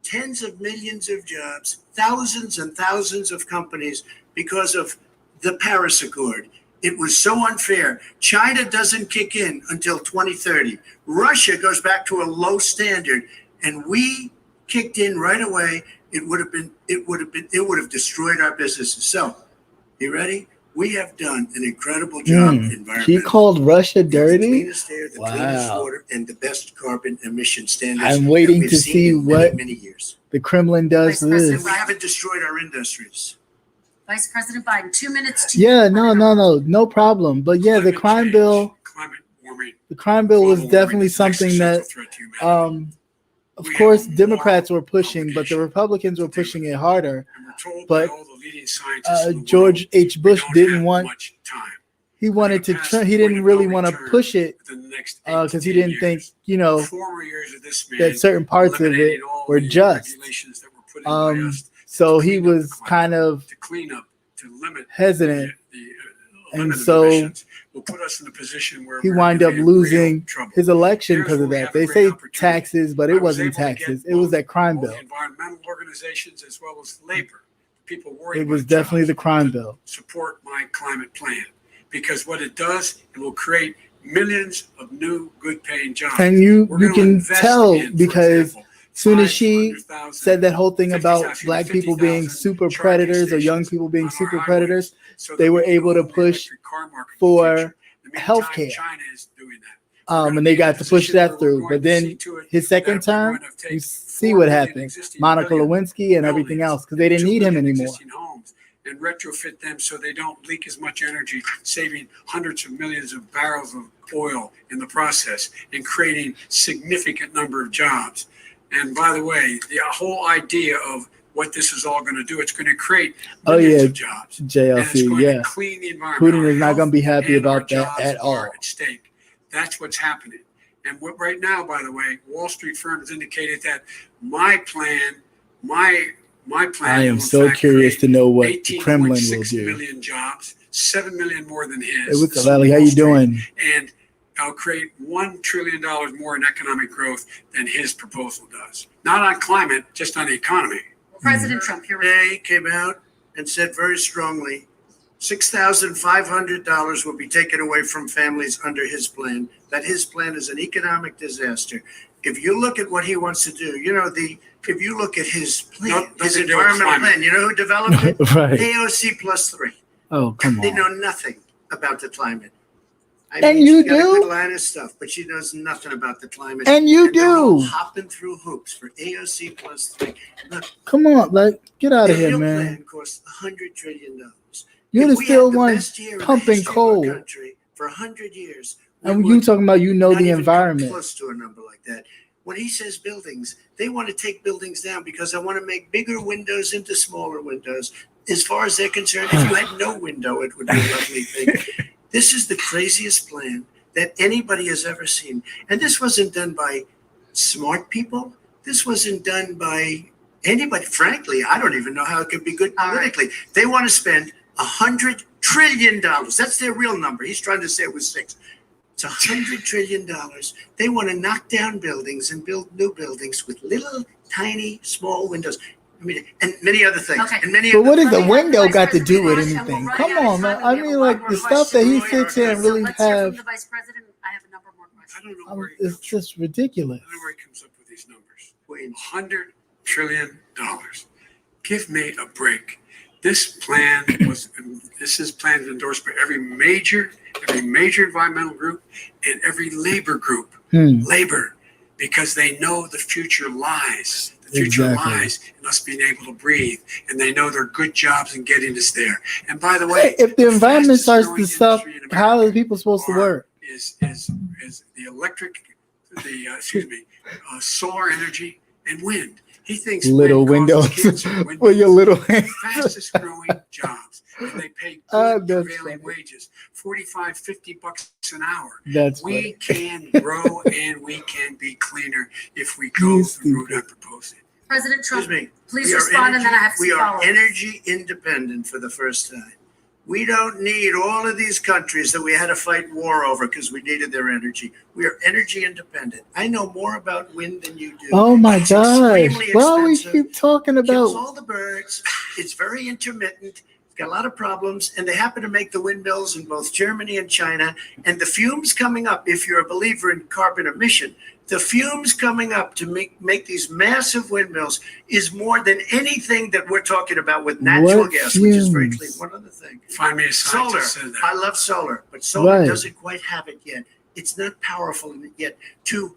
tens of millions of jobs, thousands and thousands of companies because of the Paris Accord. It was so unfair. China doesn't kick in until 2030. Russia goes back to a low standard, and we kicked in right away. It would have destroyed our businesses. So, you ready? We have done an incredible job environmentally. He called Russia The dirty? cleanest air, the cleanest Wow. water, and the best carbon emission standards. I'm that waiting we've to seen see in what many years. the Kremlin does Vice President this. We haven't destroyed our industries. Vice President Biden, 2 minutes to Yeah, no problem. But yeah, the crime bill, Climate warming. was global definitely warming is the something that, existential threat to humanity. of We course, have Democrats moral were pushing, but the Republicans were pushing it harder. And we're told but, by all the leading scientists in the George world, H. we Bush don't didn't have want. much time. He wanted to. We're past the He point didn't of really no want to return push it within the next because he 8 to 10 didn't think, years. 4 years of this man that certain parts of it eliminating all were the just. regulations that were put in by us So to he clean up was the climate, kind of to clean up, to limit hesitant, and limit so emissions will put us in a position where he we're wound gonna up be in losing real trouble. his election Here's because where of we that. have a They great say opportunity. taxes, but I it was wasn't able to get taxes. It was that crime both bill. environmental organizations as well as labor. People worried It was about definitely jobs the crime to bill. support my climate plan, because what it does, it will create millions of new good-paying jobs. And you We're gonna can invest tell in, for because example, soon as she 500,000 said that whole thing about 50,000 black people being 50,000 super charging predators or young stations people being on our super highways predators, so that they we were can able to own the push electric car market in the for future. In the meantime, healthcare. China is doing that. And they got to push that through. But then his second term, you see what happened. Monica Lewinsky and everything else, because they didn't need him anymore. And retrofit them so they don't leak as much energy, saving hundreds of millions of barrels of oil in the process and creating significant number of jobs. And by the way, the whole idea of what this is all going to do, it's going to create millions of jobs. And it's JLC, going yeah. to clean the environment. Putin is not going to be happy And our about that jobs at all. are at stake. That's what's happening. And what right now, by the way, Wall Street firms indicated that my plan I am will, in so fact, curious to create know what the Kremlin will 18.6 do. million jobs, 7 million more than his. Hey, what's This up, is Valley? How Wall you Street. doing? And I'll create $1 trillion more in economic growth than his proposal does. Not on climate, just on the economy. President Trump, here we go. Today came out and said very strongly, $6,500 will be taken away from families under his plan. That his plan is an economic disaster. If you look at what he wants to do, if you look at his plan, his Nothing to do with environmental climate. plan, you know who developed it? Right. AOC +3. Oh, come They on. know nothing about the climate. And you she got a do? good line of stuff, but she knows nothing about the climate. And you they're all do. hopping through hoops for AOC +3. Look, Come on, like, get out of their here, real man. plan costs $100 trillion. You're If the we still had the one best year in the pumping history of our coal. country for 100 years. we And you would talking about you know not the even come environment. close to a number like that. When he says buildings, they want to take buildings down because I want to make bigger windows into smaller windows. As far as they're concerned, if you had no window, it would be a lovely thing. This is the craziest plan that anybody has ever seen. And this wasn't done by smart people. This wasn't done by anybody. Frankly, I don't even know how it could be good politically. They want to spend $100 trillion. That's their real number. He's trying to say it was 6. It's $100 trillion. They want to knock down buildings and build new buildings with little, tiny, small windows. I mean, and many other things. Okay. And many But other what does things. the window got to do with Vice President anything? Bush, Come we're running on, out of man. time. I We have mean, one like more the stuff that he question. sits here and So really let's hear from have, the Vice President. I have a number more questions. I don't know where he it's comes from. just ridiculous. I don't know where he comes up with these numbers. Queens. $100 trillion. Give me a break. This is planned and endorsed by every major environmental group and every labor group. Labor, because they know the future lies. The future lies in us being able to breathe, and they know there are good jobs in getting us there. And by the way, if the environment starts fastest-growing to suck, industry in how are America the people supposed to work? Is the solar energy and wind. He thinks Little wind causes windows cancer. for your little hands. Fastest growing jobs, and they pay good prevailing wages, $45-50 an hour. We can grow and we can be cleaner if we go the route I'm proposing. President Trump, please We are respond, and then I have some We are follow-ups. energy independent for the first time. We don't need all of these countries that we had to fight war over because we needed their energy. We are energy independent. I know more about wind than you do. Oh my It's gosh. extremely Why we expensive. keep talking Kills about all the birds. It's very intermittent. It's got a lot of problems, and they happen to make the windmills in both Germany and China. And the fumes coming up, if you're a believer in carbon emission, the fumes coming up to make these massive windmills is more than anything that we're talking about with natural gas, which is very clean. One other thing. Find me a Solar. scientist that said that. I love solar, but solar doesn't quite have it yet. It's not powerful yet to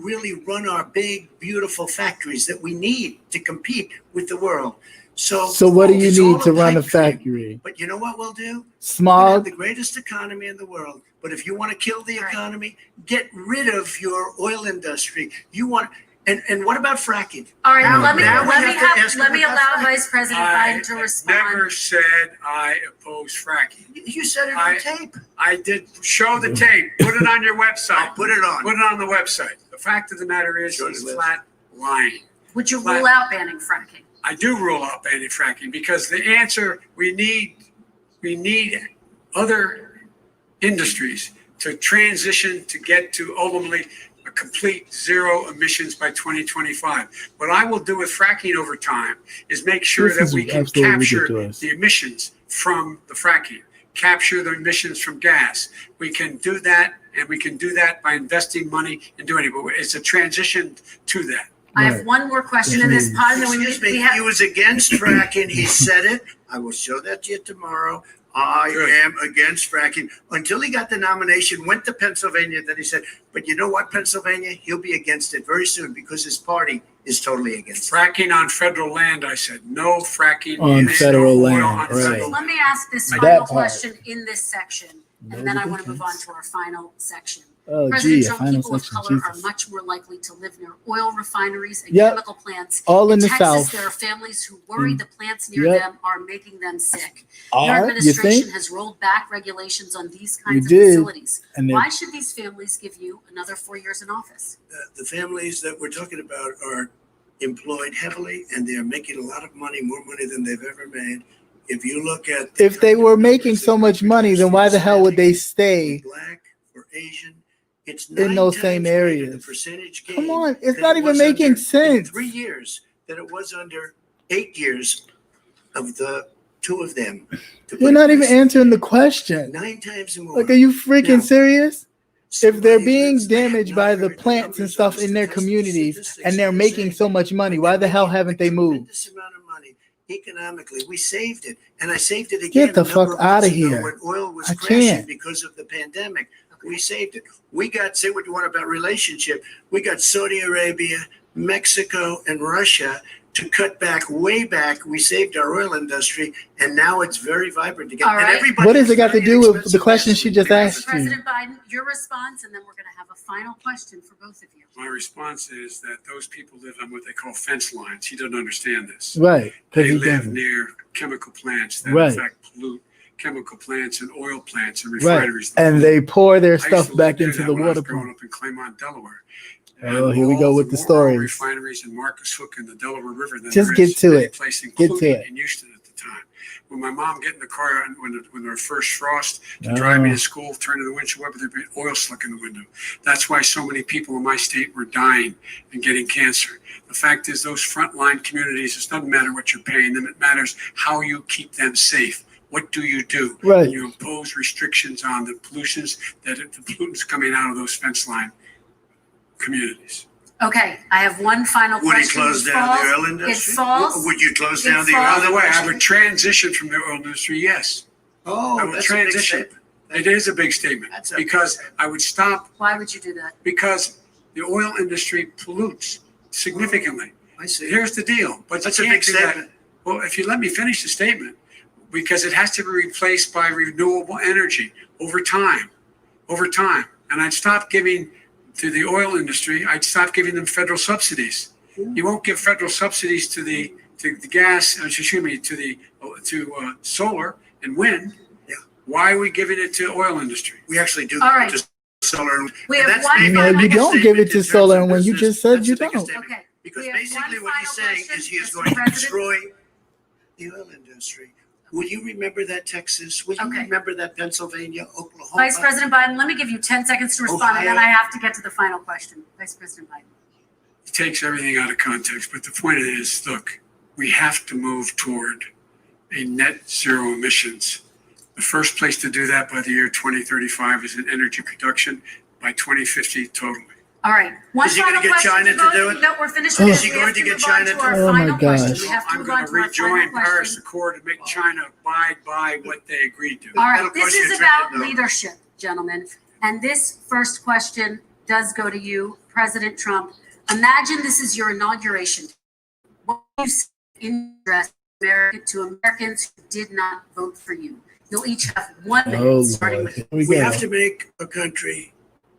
really run our big, beautiful factories that we need to compete with the world. So what do you it's need all to run a pipe dream. factory? But you know what we'll do? We'll have Smog? the greatest economy in the world. But if you want to kill the economy, get rid of your oil industry. You want and what about fracking? All right, Now- let me now we have to ask let me about allow fracking. Vice President I Biden to respond. never said I oppose fracking. You said it on tape. I did show the tape. Put it on your website. I'll put it on. Put it on the website. The fact of the matter is, Sure he's it is. flat lying. Would you rule out banning fracking? I do rule out banning fracking because the answer we need other industries to transition to get to ultimately a complete zero emissions by 2025. What I will do with fracking over time is make sure This that is we can absolutely capture ridiculous. the emissions from the fracking, capture the emissions from gas. We can do that, and we can do that by investing money and doing it. But it's a transition to that. I have one more question in this pod, and then Excuse me, we he have. was against fracking. He said it. I will show that to you tomorrow. I Good. am against fracking. Until he got the nomination, went to Pennsylvania, then he said, but you know what, Pennsylvania? He'll be against it very soon because his party is totally against it. Fracking on federal land, I said. No fracking On no federal oil land, on right. federal Let land. me ask this That final part. question in this section, and No then I want to move on defense. to our final section. Oh, President gee, a Trump, final people of section. color are Jesus. much more likely to live near oil refineries and Yep. chemical plants. All in the Texas, South. there are families who worry the plants near Yep. them are making them sick. Your Are you administration think? has rolled back regulations on these You kinds of did. facilities. And Why should these families give you another 4 years in office? The families that we're talking about are employed heavily, and they're making a lot of money, more money than they've ever made. If you look at if they were making so much money, then why the hell would they stay black or Asian, it's in 9 those times same greater, areas? the percentage gain Come on, it's than not it even was making under, sense. in 3 years than it was under 8 years of the two of them. You're not even answering the question. 9 times more. Like, are you freaking Now, serious? If they're somebody being lives- I have damaged not by the heard plants and numbers stuff on in their statistics, communities and they're making so much money, why the hell haven't they moved? Tremendous amount of money economically. We saved it, and I saved it again. Get the a number fuck of outta months ago here. When oil was I crashing can't. because of the pandemic, we saved it. We got, say what you want about relationship, we got Saudi Arabia, Mexico, and Russia to cut back, way back. We saved our oil industry, and now it's very vibrant again. All And right. everybody What has has it got to very do with the inexpensive question she just gasoline. asked you? President Biden, your response, and then we're going to have a final question for both of you. My response is that those people live on what they call fence lines. He doesn't understand this. Right. They Because he live doesn't. near chemical plants that Right. in fact pollute chemical plants and oil plants and Right. refineries. And they pour their I used stuff to live back near into that the when I was water growing pump. up in Claymont, Delaware. Oh, And here we go all with the more oil stories. refineries in Marcus Hook and the Delaware River than Just there get is to any it. place, Get to including it. in Houston at the time. When my mom get in the car and when there was first frost to drive me Oh. to school, turn to the windshield wiper, there'd be oil slick in the window. That's why so many people in my state were dying and getting cancer. The fact is, those frontline communities, it doesn't matter what you're paying them. It matters how you keep them safe. What do you do? Right. And you impose restrictions on the pollutants coming out of those fence line communities. Okay, I have one final Would he question. close down the oil industry? It falls. Would you close It down the falls. oil By the way, I industry? would transition from the oil industry, yes. Oh, I would that's a big transition. statement. It is a big statement That's a because big I would stop Why would you do that? because the oil industry pollutes significantly. I see. Here's the deal, but That's you a can't big do that. statement. Well, if you let me finish the statement, because it has to be replaced by renewable energy over time, and I'd stop giving to the oil industry. I'd stop giving them federal subsidies. You won't give federal subsidies to the gas. Excuse me, to solar and wind. Yeah. Why are we giving it to oil industry? We actually do All right. just solar. And We have that's one maybe final the No, you biggest don't give statement it to in terms solar of and wind. You business. just said That's you the biggest don't. statement. Okay. Because We have basically one what he's final saying question, is he is Mr. going to President. destroy the oil industry. Will you remember that, Texas? Will you Okay. remember that, Pennsylvania, Oklahoma? Vice President Biden, let me give you 10 seconds to respond, and then Ohio. I have to get to the final question. Vice President Biden. It takes everything out of context, but the point is, look, we have to move toward a net zero emissions. The first place to do that by the year 2035 is in energy production, by 2050 totally. All right. One Is he gonna final get question China to vote. do it? No, we're finishing Is this. he We going have to to get move on China to to our do it? Oh my final question. gosh. We have to I'm move going on to to our final rejoin Paris question. Accord and make China abide by what they agreed to. All right, That'll this cost you is $1 about trillion. leadership, gentlemen. And this first question does go to you, President Trump. Imagine this is your inauguration. What do you say in address to Americans who did not vote for you? You'll each have 1 minute, Oh, starting Lord. with Here we We go. have to make a country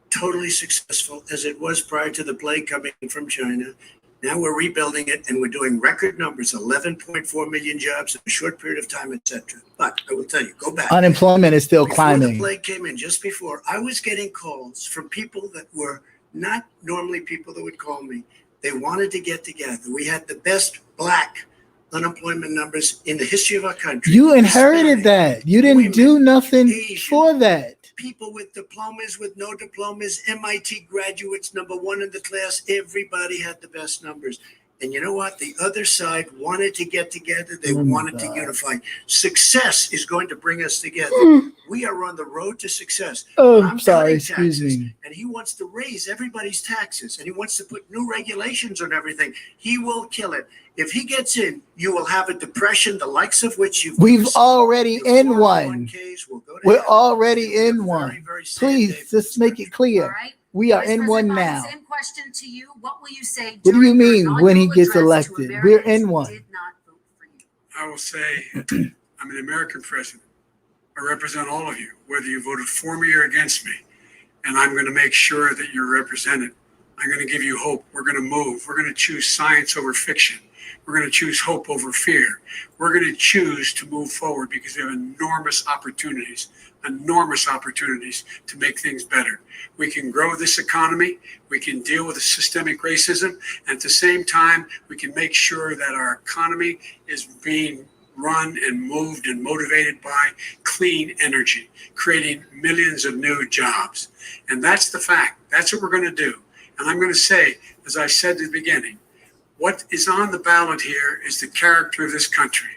totally successful as it was prior to the plague coming from China. Now we're rebuilding it and we're doing record numbers, 11.4 million jobs in a short period of time, etc. But I will tell you, go back. Unemployment is still Before the climbing. plague came in, just before, I was getting calls from people that were not normally people that would call me. They wanted to get together. We had the best black unemployment numbers in the history of our country. You inherited that. You didn't do nothing Asian, for that. People with diplomas, with no diplomas, MIT graduates, #1 in the class. Everybody had the best numbers. And you know what? The other side wanted to get together. They Oh my wanted to God. unify. Success is going to bring us together. We are on the road to success. Oh, I'm sorry. cutting Excuse taxes, me. and he wants to raise everybody's taxes, and he wants to put new regulations on everything. He will kill it. If he gets in, you will have a depression, the likes of which you've We've never seen. already Your in one. 401ks will go to We're hell. already It'll be a in very, one. very sad day Please for just this make country. it All clear. right. We are Vice in one President Biden, now. Same question to you. What will you say? What do you during your mean when he inaugural gets address to elected? Americans We're in who one. did not vote for you? I will say, I'm an American president. I represent all of you, whether you voted for me or against me. And I'm going to make sure that you're represented. I'm going to give you hope. We're going to move. We're going to choose science over fiction. We're going to choose hope over fear. We're going to choose to move forward because we have enormous opportunities to make things better. We can grow this economy. We can deal with the systemic racism. And at the same time, we can make sure that our economy is being run and moved and motivated by clean energy, creating millions of new jobs. And that's the fact. That's what we're going to do. And I'm going to say, as I said at the beginning, what is on the ballot here is the character of this country: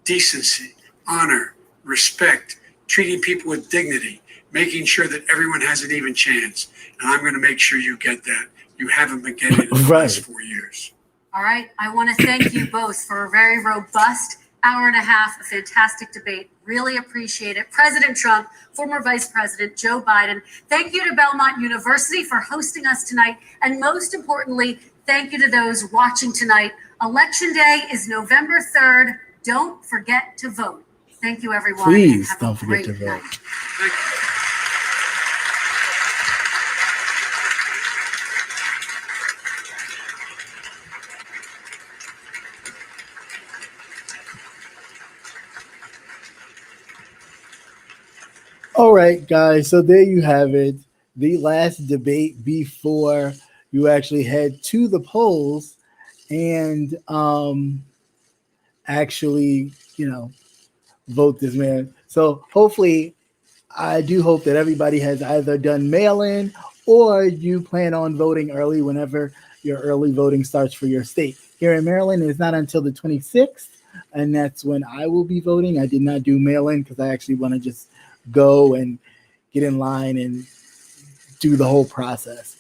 decency, honor, respect, treating people with dignity, making sure that everyone has an even chance. And I'm going to make sure you get that. You haven't been getting it in the Right. last 4 years. All right. I want to thank you both for a very robust hour and a half, a fantastic debate. Really appreciate it. President Trump, former Vice President Joe Biden, thank you to Belmont University for hosting us tonight. And most importantly, thank you to those watching tonight. Election Day is November 3rd. Don't forget to vote. Thank you, everyone. and Please have a don't forget to great vote. night. Thank you. All right, guys. So there you have it. The last debate before you actually head to the polls and actually, vote this man. So hopefully, I do hope that everybody has either done mail-in or you plan on voting early whenever your early voting starts for your state. Here in Maryland, it's not until the 26th, and that's when I will be voting. I did not do mail-in because I actually want to just go and get in line and do the whole process.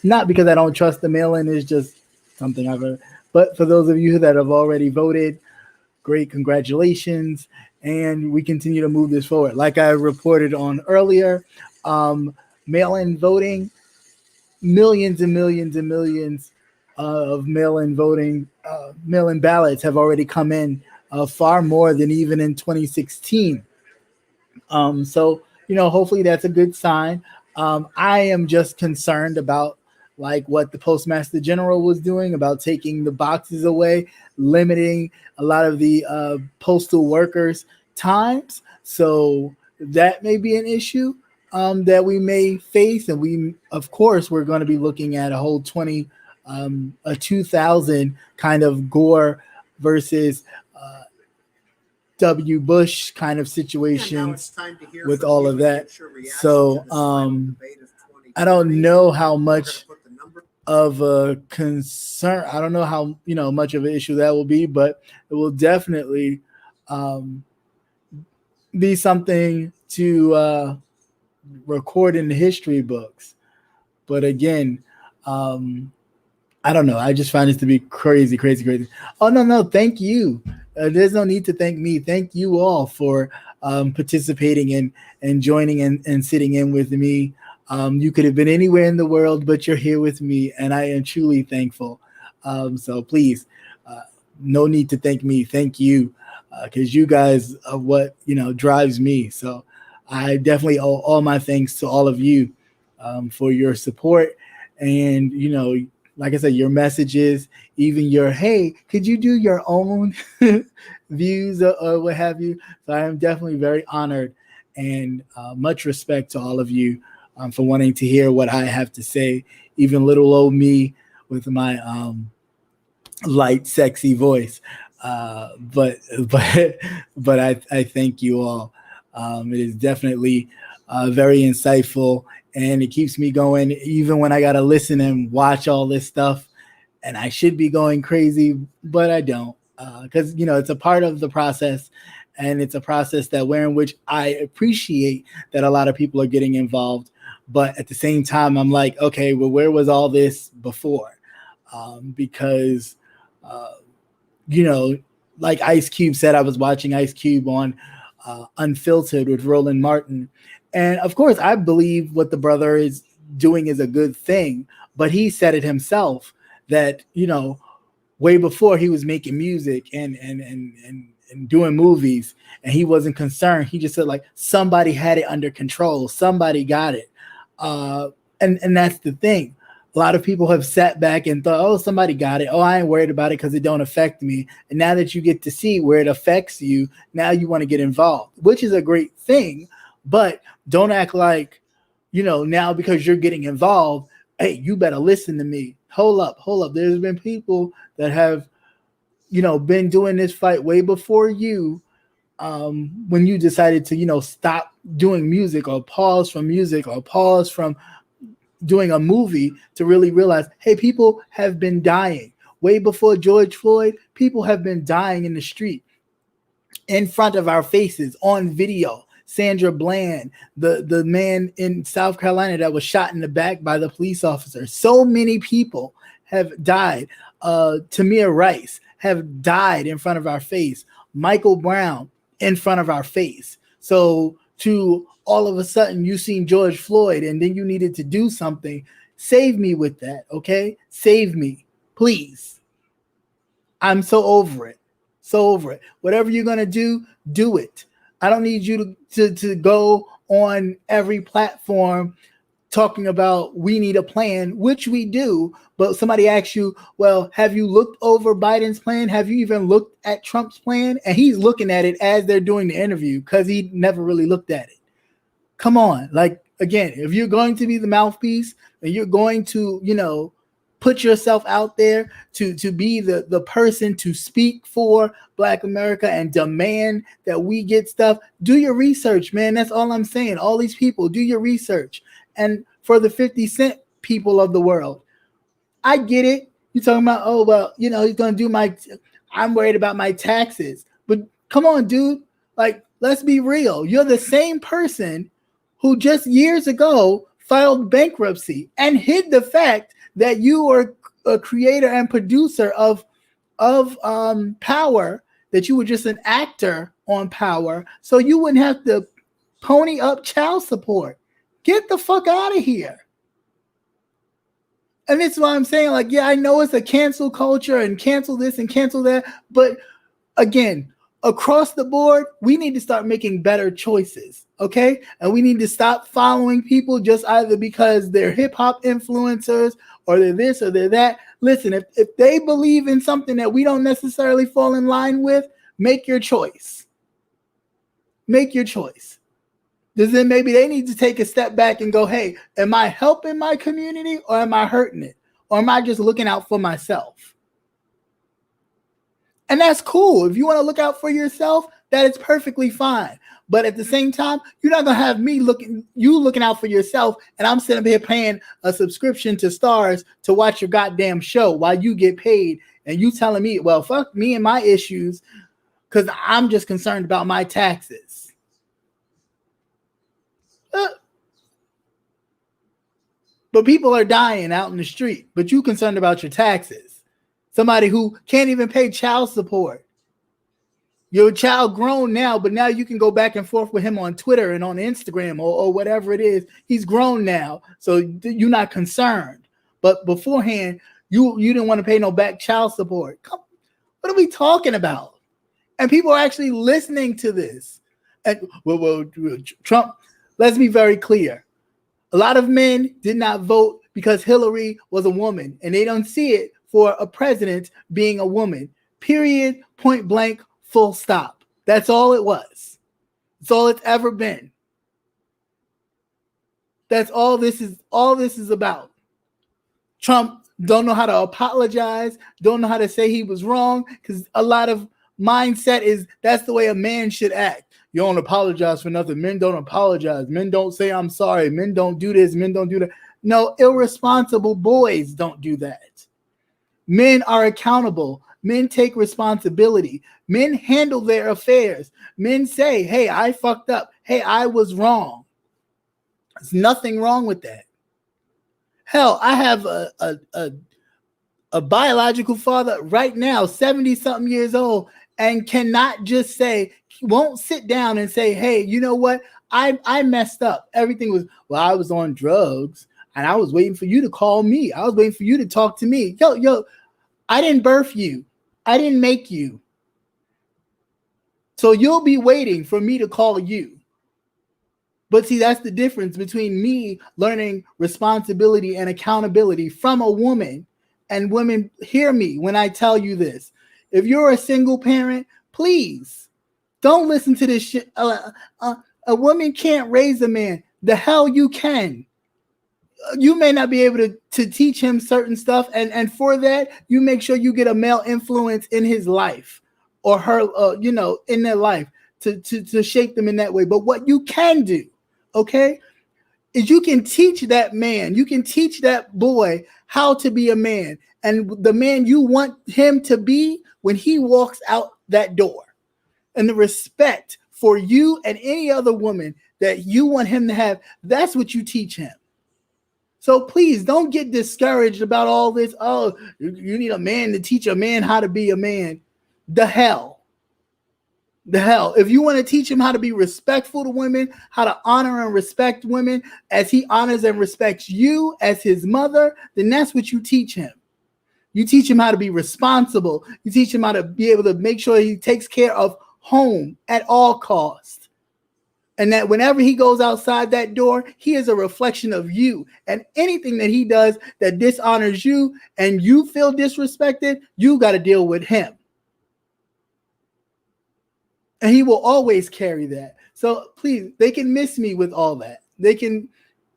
Not because I don't trust the mail-in, it's just something I've heard. But for those of you that have already voted, great, congratulations. And we continue to move this forward. Like I reported on earlier, mail-in voting, millions and millions and millions of mail-in voting, mail-in ballots have already come in, far more than even in 2016. So, hopefully that's a good sign. I am just concerned about like what the Postmaster General was doing about taking the boxes away, limiting a lot of the postal workers' times. So that may be an issue that we may face. And we're going to be looking at a whole 2000 kind of Gore versus W. Bush kind of situation with all of that. So I don't know how much of a concern. I don't know how much of an issue that will be, but it will definitely be something to record in the history books. But again, I don't know. I just find this to be crazy, crazy, crazy. Oh, no. Thank you. There's no need to thank me. Thank you all for participating and joining and sitting in with me. You could have been anywhere in the world, but you're here with me, and I am truly thankful. So please, no need to thank me. Thank you, because you guys are what drives me. So I definitely owe all my thanks to all of you for your support and like I said, your messages, even your, hey, could you do your own views or what have you? So I am definitely very honored and much respect to all of you for wanting to hear what I have to say, even little old me with my light, sexy voice. But I thank you all. It is definitely very insightful. And it keeps me going, even when I got to listen and watch all this stuff. And I should be going crazy, but I don't. Because, it's a part of the process. And it's a process in which I appreciate that a lot of people are getting involved. But at the same time, I'm like, okay, well, where was all this before? Because, like Ice Cube said, I was watching Ice Cube on Unfiltered with Roland Martin. And of course, I believe what the brother is doing is a good thing. But he said it himself that, way before he was making music and doing movies, and he wasn't concerned. He just said, like, somebody had it under control. Somebody got it. And that's the thing. A lot of people have sat back and thought, oh, somebody got it. Oh, I ain't worried about it because it don't affect me. And now that you get to see where it affects you, now you want to get involved, which is a great thing. But don't act like, now because you're getting involved, hey, you better listen to me. Hold up. There's been people that have, been doing this fight way before you. When you decided to, stop doing music or pause from music or pause from doing a movie to really realize, hey, people have been dying. Way before George Floyd, people have been dying in the street in front of our faces on video. Sandra Bland, the man in South Carolina that was shot in the back by the police officer. So many people have died. Tamir Rice have died in front of our face. Michael Brown in front of our face. So to all of a sudden you seen George Floyd and then you needed to do something. Save me with that, okay? Save me, please. I'm so over it. Whatever you're going to do, do it. I don't need you to go on every platform talking about we need a plan, which we do. But somebody asks you, well, have you looked over Biden's plan? Have you even looked at Trump's plan? And he's looking at it as they're doing the interview because he never really looked at it. Come on. Like, again, if you're going to be the mouthpiece and you're going to, put yourself out there to be the person to speak for Black America and demand that we get stuff, do your research, man. That's all I'm saying. All these people, do your research. And for the 50 Cent people of the world, I get it. You're talking about, oh, well, he's going to do I'm worried about my taxes. But come on, dude. Like, let's be real. You're the same person who just years ago filed bankruptcy and hid the fact that you were a creator and producer of Power, that you were just an actor on Power, so you wouldn't have to pony up child support. Get the fuck out of here. And that's why I'm saying, like, yeah, I know it's a cancel culture and cancel this and cancel that, but again, across the board, we need to start making better choices, okay? And we need to stop following people just either because they're hip-hop influencers or they're this or they're that. Listen, if they believe in something that we don't necessarily fall in line with, make your choice. Make your choice. Then maybe they need to take a step back and go, hey, am I helping my community or am I hurting it? Or am I just looking out for myself? And that's cool. If you want to look out for yourself, that is perfectly fine. But at the same time, you're not going to have me looking out for yourself, and I'm sitting here paying a subscription to Stars to watch your goddamn show while you get paid, and you telling me, well, fuck me and my issues because I'm just concerned about my taxes. But people are dying out in the street, but you concerned about your taxes. Somebody who can't even pay child support. Your child grown now, but now you can go back and forth with him on Twitter and on Instagram or whatever it is. He's grown now, so you're not concerned. But beforehand, you didn't want to pay no back child support. What are we talking about? And people are actually listening to this. And well, Trump, let's be very clear. A lot of men did not vote because Hillary was a woman, and they don't see it for a president being a woman. Period, point blank, full stop. That's all it was. That's all it's ever been. That's all this is about. Trump don't know how to apologize, don't know how to say he was wrong, because a lot of mindset is that's the way a man should act. You don't apologize for nothing. Men don't apologize. Men don't say I'm sorry. Men don't do this. Men don't do that. No, irresponsible boys don't do that. Men are accountable. Men take responsibility. Men handle their affairs. Men say, hey, I fucked up. Hey, I was wrong. There's nothing wrong with that. Hell, I have a biological father right now, 70-something years old, and cannot just say, won't sit down and say, hey, you know what? I messed up. Everything was, well, I was on drugs, and I was waiting for you to call me. I was waiting for you to talk to me. Yo, I didn't birth you. I didn't make you. So you'll be waiting for me to call you. But see, that's the difference between me learning responsibility and accountability from a woman. And women, hear me when I tell you this. If you're a single parent, please don't listen to this shit. A woman can't raise a man. The hell you can. You may not be able to teach him certain stuff. And for that, you make sure you get a male influence in his life or her, in their life to shape them in that way. But what you can do, okay, is you can teach that man, you can teach that boy how to be a man and the man you want him to be when he walks out that door, and the respect for you and any other woman that you want him to have. That's what you teach him. So please don't get discouraged about all this. Oh, you need a man to teach a man how to be a man. The hell. If you want to teach him how to be respectful to women, how to honor and respect women as he honors and respects you as his mother, then that's what you teach him. You teach him how to be responsible. You teach him how to be able to make sure he takes care of home at all costs. And that whenever he goes outside that door, he is a reflection of you. And anything that he does that dishonors you and you feel disrespected, you got to deal with him. And he will always carry that. So please, they can miss me with all that. They can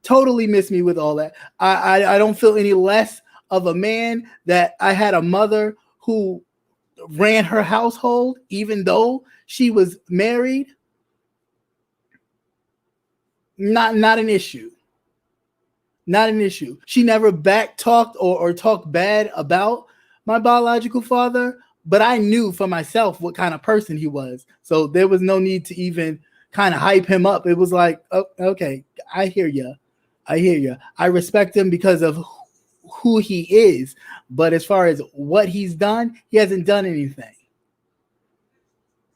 totally miss me with all that. I don't feel any less of a man that I had a mother who ran her household, even though she was married. Not an issue. Not an issue. She never back talked or talked bad about my biological father, but I knew for myself what kind of person he was. So there was no need to even kind of hype him up. It was like, oh, okay, I hear you. I hear you. I respect him because of who he is. But as far as what he's done, he hasn't done anything.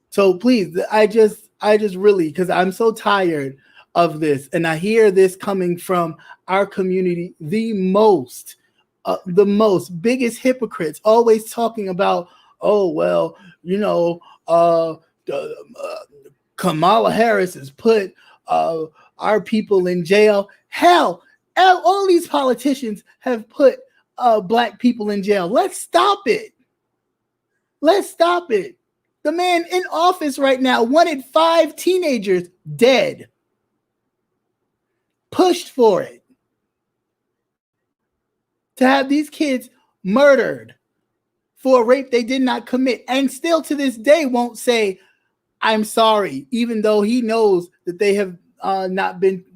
So please, I just really, because I'm so tired of this, and I hear this coming from our community, the most biggest hypocrites, always talking about, oh well, Kamala Harris has put our people in jail. Hell, all these politicians have put black people in jail. Let's stop it. Let's stop it. The man in office right now wanted 5 teenagers dead. Pushed for it. To have these kids murdered for a rape they did not commit. And still to this day won't say, I'm sorry, even though he knows that they have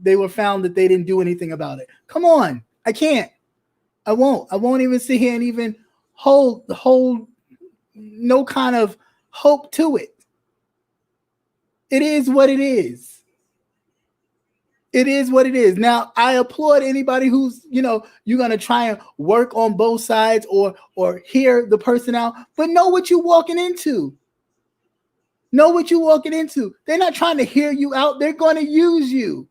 they were found that they didn't do anything about it. Come on. I can't. I won't even sit here and even hold no kind of hope to it. It is what it is. It is what it is. Now, I applaud anybody who's, you're going to try and work on both sides or hear the person out, but know what you're walking into. Know what you're walking into. They're not trying to hear you out. They're going to use you.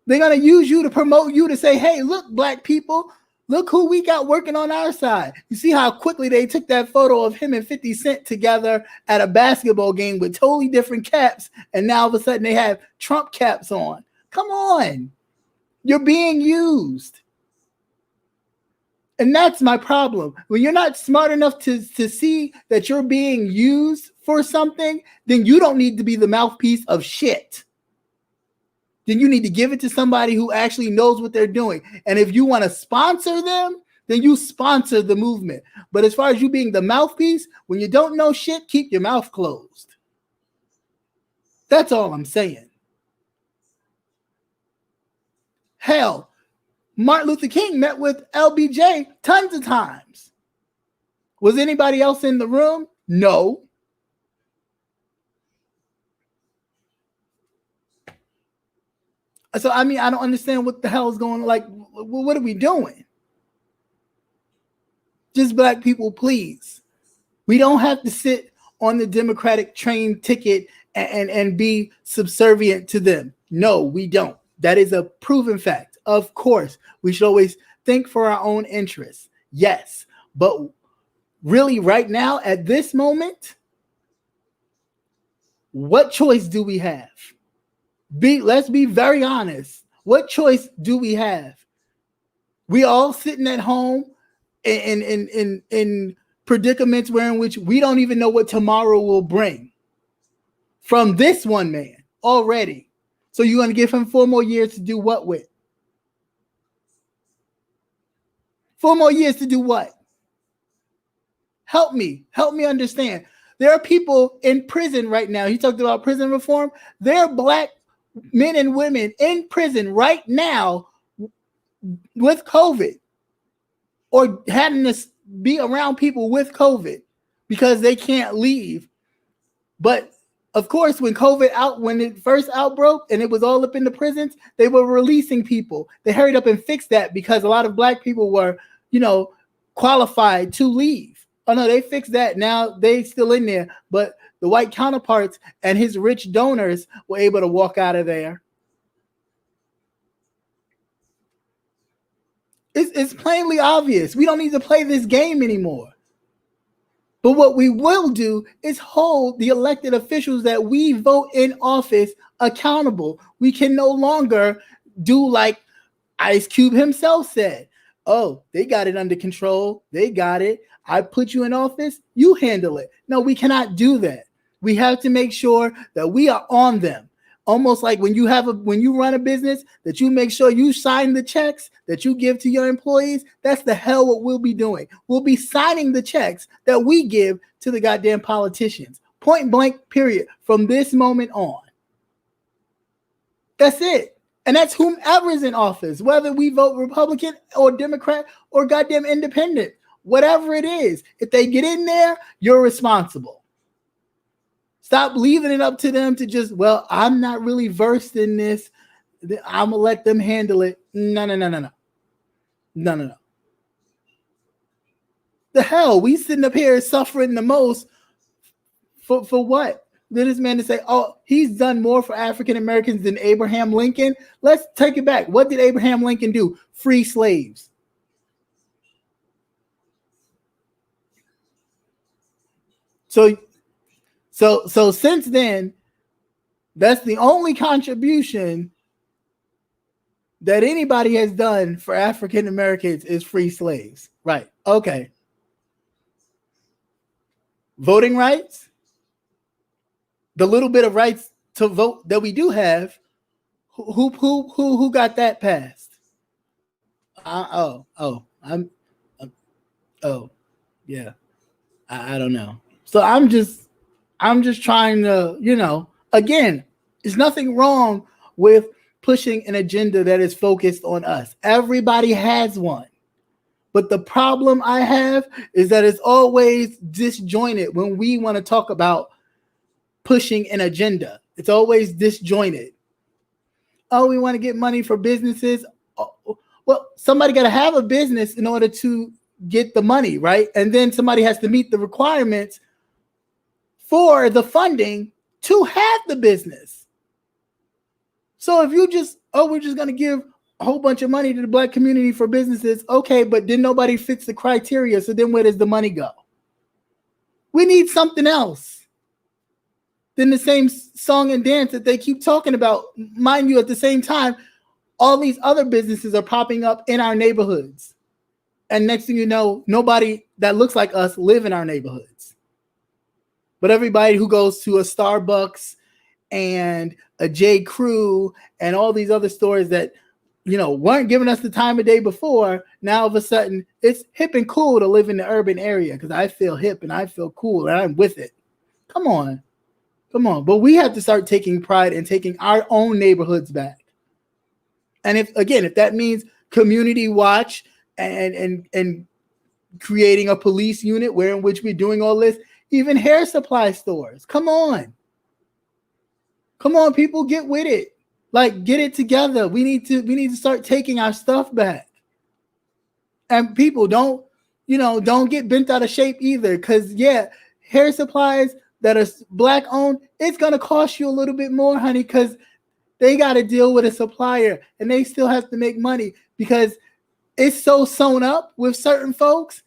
They're going to use you to promote you to say, hey, look, black people, look who we got working on our side. You see how quickly they took that photo of him and 50 Cent together at a basketball game with totally different caps, and now all of a sudden they have Trump caps on. Come on. You're being used. And that's my problem. When you're not smart enough to see that you're being used for something, then you don't need to be the mouthpiece of shit. Then you need to give it to somebody who actually knows what they're doing. And if you want to sponsor them, then you sponsor the movement. But as far as you being the mouthpiece, when you don't know shit, keep your mouth closed. That's all I'm saying. Hell, Martin Luther King met with LBJ tons of times. Was anybody else in the room? No. So, I don't understand what the hell is going on. Like, what are we doing? Just black people, please. We don't have to sit on the Democratic train ticket and be subservient to them. No, we don't. That is a proven fact. Of course, we should always think for our own interests. Yes. But really, right now, at this moment, what choice do we have? Let's be very honest. What choice do we have? We all sitting at home in predicaments in which we don't even know what tomorrow will bring from this one man already. So you're going to give him 4 more years to do what with? 4 more years to do what? Help me understand. There are people in prison right now. He talked about prison reform. There are black men and women in prison right now with COVID or having to be around people with COVID because they can't leave. But of course, when it first outbroke and it was all up in the prisons, they were releasing people. They hurried up and fixed that because a lot of black people were, qualified to leave. Oh no, they fixed that. Now they still in there, but the white counterparts and his rich donors were able to walk out of there. It's plainly obvious. We don't need to play this game anymore. But what we will do is hold the elected officials that we vote in office accountable. We can no longer do like Ice Cube himself said. Oh, they got it under control. They got it. I put you in office. You handle it. No, we cannot do that. We have to make sure that we are on them. Almost like when you run a business, that you make sure you sign the checks that you give to your employees. That's the hell what we'll be doing. We'll be signing the checks that we give to the goddamn politicians. Point blank, period. From this moment on. That's it. And that's whomever's in office, whether we vote Republican or Democrat or goddamn independent, whatever it is. If they get in there, you're responsible. Stop leaving it up to them to just, well, I'm not really versed in this. I'm gonna let them handle it. No. The hell, we sitting up here suffering the most for what? Did this man to say, oh, he's done more for African Americans than Abraham Lincoln? Let's take it back. What did Abraham Lincoln do? Free slaves. So since then, that's the only contribution that anybody has done for African Americans is free slaves. Right. Okay. Voting rights, the little bit of rights to vote that we do have, who got that passed? Yeah. I don't know. So I'm just trying to, again, there's nothing wrong with pushing an agenda that is focused on us. Everybody has one. But the problem I have is that it's always disjointed when we want to talk about pushing an agenda. It's always disjointed. Oh, we want to get money for businesses. Oh, well, somebody got to have a business in order to get the money, right? And then somebody has to meet the requirements for the funding to have the business. So if you just, we're just going to give a whole bunch of money to the Black community for businesses, okay, but then nobody fits the criteria, so then where does the money go? We need something else than the same song and dance that they keep talking about. Mind you, at the same time, all these other businesses are popping up in our neighborhoods. And next thing you know, nobody that looks like us live in our neighborhoods. But everybody who goes to a Starbucks and a J. Crew and all these other stores that, weren't giving us the time of day before, now all of a sudden it's hip and cool to live in the urban area because I feel hip and I feel cool and I'm with it. Come on. But we have to start taking pride in taking our own neighborhoods back. And if that means community watch and creating a police unit in which we're doing all this, even hair supply stores. Come on, people, get with it. Like, get it together. We need to start taking our stuff back. And people don't get bent out of shape either. Because hair supplies that are Black owned, it's gonna cost you a little bit more, honey, because they got to deal with a supplier and they still have to make money because it's so sewn up with certain folks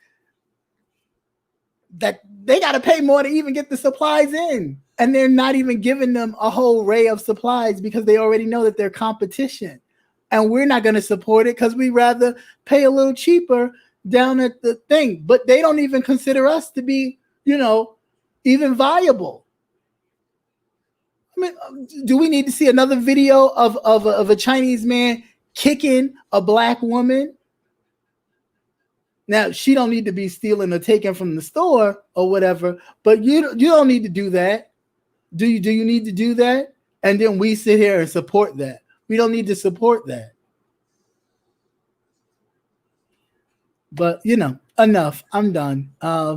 that they got to pay more to even get the supplies in. And they're not even giving them a whole array of supplies because they already know that they're competition. And we're not going to support it because we rather pay a little cheaper down at the thing. But they don't even consider us to be, even viable. I mean, do we need to see another video of a Chinese man kicking a Black woman? Now, she don't need to be stealing or taking from the store or whatever, but you don't need to do that. Do you need to do that? And then we sit here and support that. We don't need to support that. But, enough. I'm done. I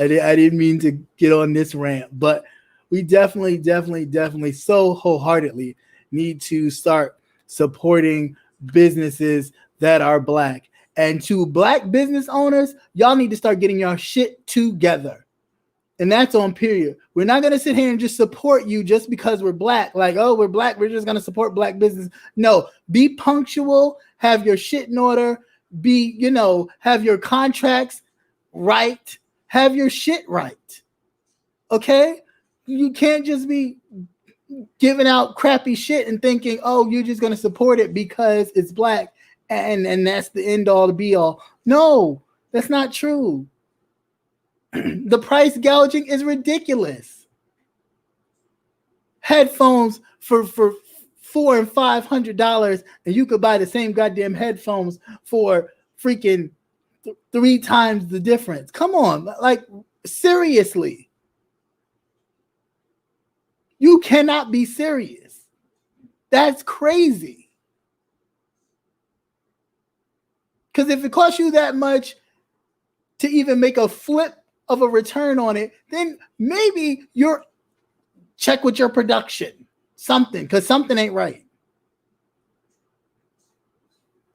didn't mean to get on this rant, but we definitely so wholeheartedly need to start supporting businesses that are Black. And to Black business owners, y'all need to start getting your shit together. And that's on period. We're not going to sit here and just support you just because we're Black. Like, oh, we're Black, we're just going to support Black business. No, be punctual, have your shit in order, have your contracts right, have your shit right. Okay? You can't just be giving out crappy shit and thinking, oh, you're just going to support it because it's Black and that's the end all to be all. No, that's not true. The price gouging is ridiculous. Headphones for $400 and $500, and you could buy the same goddamn headphones for freaking 3 times the difference. Come on, like, seriously. You cannot be serious. That's crazy. Because if it costs you that much to even make a flip of a return on it, then maybe check with your production, something, because something ain't right.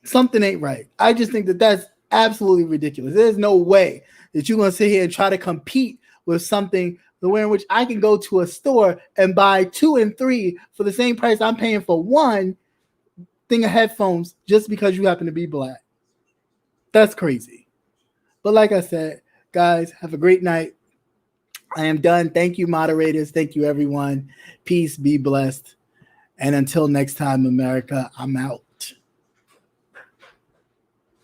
something ain't right. I just think that that's absolutely ridiculous. There's no way that you're going to sit here and try to compete with something the way in which I can go to a store and buy 2 and 3 for the same price I'm paying for one thing of headphones just because you happen to be black. That's crazy. But like I said, guys, have a great night. I am done. Thank you, moderators. Thank you, everyone. Peace, be blessed. And until next time, America, I'm out.